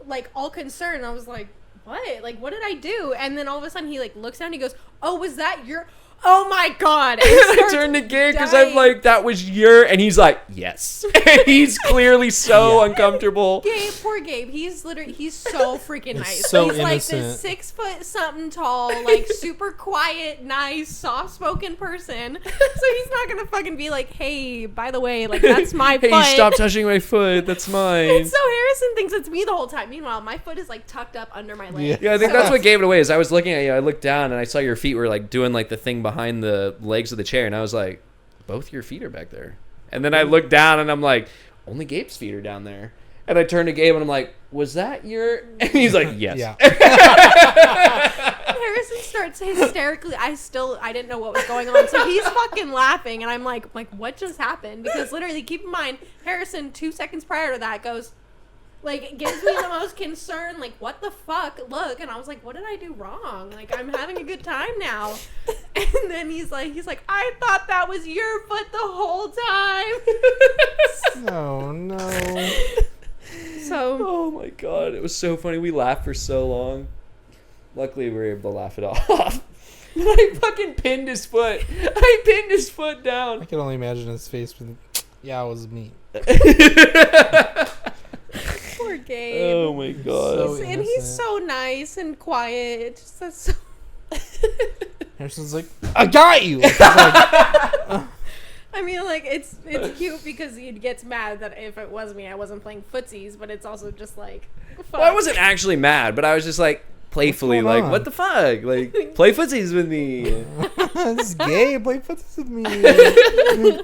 like, all concerned. I was like, what? Like, what did I do? And then all of a sudden he, like, looks down and he goes, oh, was that your... Oh, my God. And I turned to Gabe because I'm like, that was your... And he's like, yes. He's clearly so uncomfortable. Gabe, poor Gabe. He's so freaking nice. so he's like innocent. this 6 foot something tall, like super quiet, nice, soft spoken person. So he's not gonna fucking be like, hey, by the way, like that's my Hey, foot. stop touching my foot. That's mine. And so Harrison thinks it's me the whole time. Meanwhile, my foot is like tucked up under my leg. Yeah, I think that's what gave it away. Is I was looking at you, I looked down, and I saw your feet were like doing like the thing behind the legs of the chair, and I was like, both your feet are back there. And then I looked down, and I'm like, only Gabe's feet are down there. And I turned to Gabe, and I'm like, was that your... And he's like, yes. Yeah. Harrison starts hysterically. I didn't know what was going on, so he's fucking laughing, and I'm like, what just happened? Because literally, keep in mind, Harrison 2 seconds prior to that goes, like, gives me the most concern, like, what the fuck? Look, and I was like, what did I do wrong? Like, I'm having a good time now. And then he's like, I thought that was your foot the whole time. Oh, no. So, Oh my god, it was so funny. We laughed for so long. Luckily, we were able to laugh it off. I fucking pinned his foot. I pinned his foot I down. can only imagine his face. Yeah, it was me. poor Gabe. Oh my god. So And he's innocent. so nice and quiet. It just that's so. Harrison's like, I got you. It's like, I mean, like it's cute because he gets mad that if it was me, I wasn't playing footsies. But it's also just like, fuck. Well, I wasn't actually mad, but I was just like playfully What's going like, on? what the fuck? Like, play footsies with me. this is gay. Play footsies with me.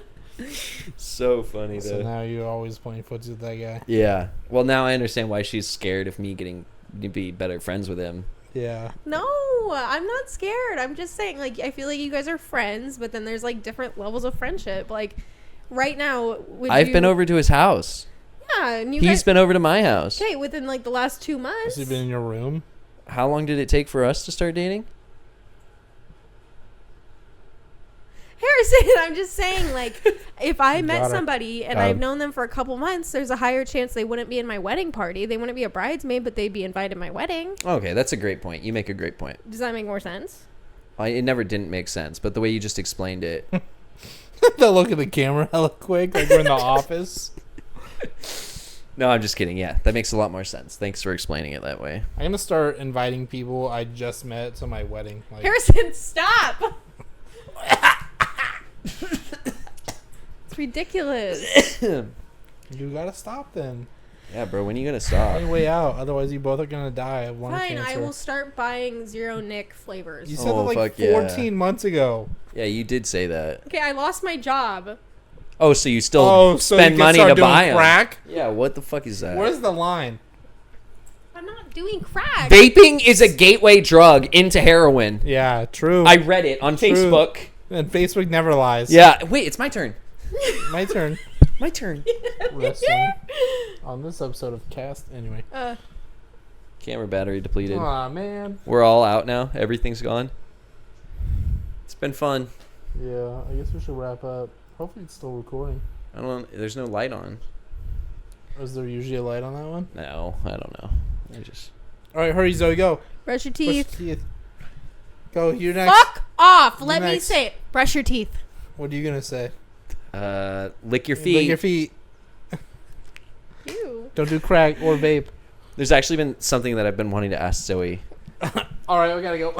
So funny, So though. now you're always playing footsies with that guy. Yeah. Well, now I understand why she's scared of me getting to be better friends with him. Yeah. No, I'm not scared. I'm just saying, like, I feel like you guys are friends, but then there's like different levels of friendship. Like, right now, I've been over to his house. Yeah, and you He's guys. been over to my house. Okay, within like the last 2 months. Has he been in your room? How long did it take for us to start dating? Harrison, I'm just saying, like, if I met Got it. somebody and Got I've it. known them for a couple months, there's a higher chance they wouldn't be in my wedding party. They wouldn't be a bridesmaid, but they'd be invited to my wedding. Okay, that's a great point. You make a great point. Does that make more sense? It never didn't make sense, but the way you just explained it. The look at the camera hella quick, like we're in the office. No, I'm just kidding. Yeah, that makes a lot more sense. Thanks for explaining it that way. I'm gonna start inviting people I just met to my wedding. Like, Harrison, stop! It's ridiculous. you gotta stop then. Yeah, bro, when are you gonna stop? Find a way out. Otherwise, you both are gonna die of lung Fine, cancer. I will start buying Zero Nick flavors. You said Oh, that like fuck yeah. 14 months ago. Yeah, you did say that. Okay, I lost my job. Oh, so you still So spend you can money start to doing buy 'em. crack? Yeah, what the fuck is that? Where's the line? I'm not doing crack. Vaping is a gateway drug into heroin. Yeah, true. I read it on True. Facebook. And Facebook never lies. Yeah, wait, it's my turn. My turn. My turn. Wrestling on this episode of Cast. Anyway. Camera battery depleted. Aw, man. We're all out now. Everything's gone. It's been fun. Yeah, I guess we should wrap up. Hopefully it's still recording. I don't know. There's no light on. Is there usually a light on that one? No, I don't know. I just. All right, hurry, Zoe, go. Brush your Brush your teeth. teeth. Go, you're next. Fuck off. Let me next. say it. Brush your teeth. What are you going to say? Lick your feet. Lick your feet. Ew. Don't do crack or vape. There's actually been something that I've been wanting to ask Zoe. All right, we gotta go.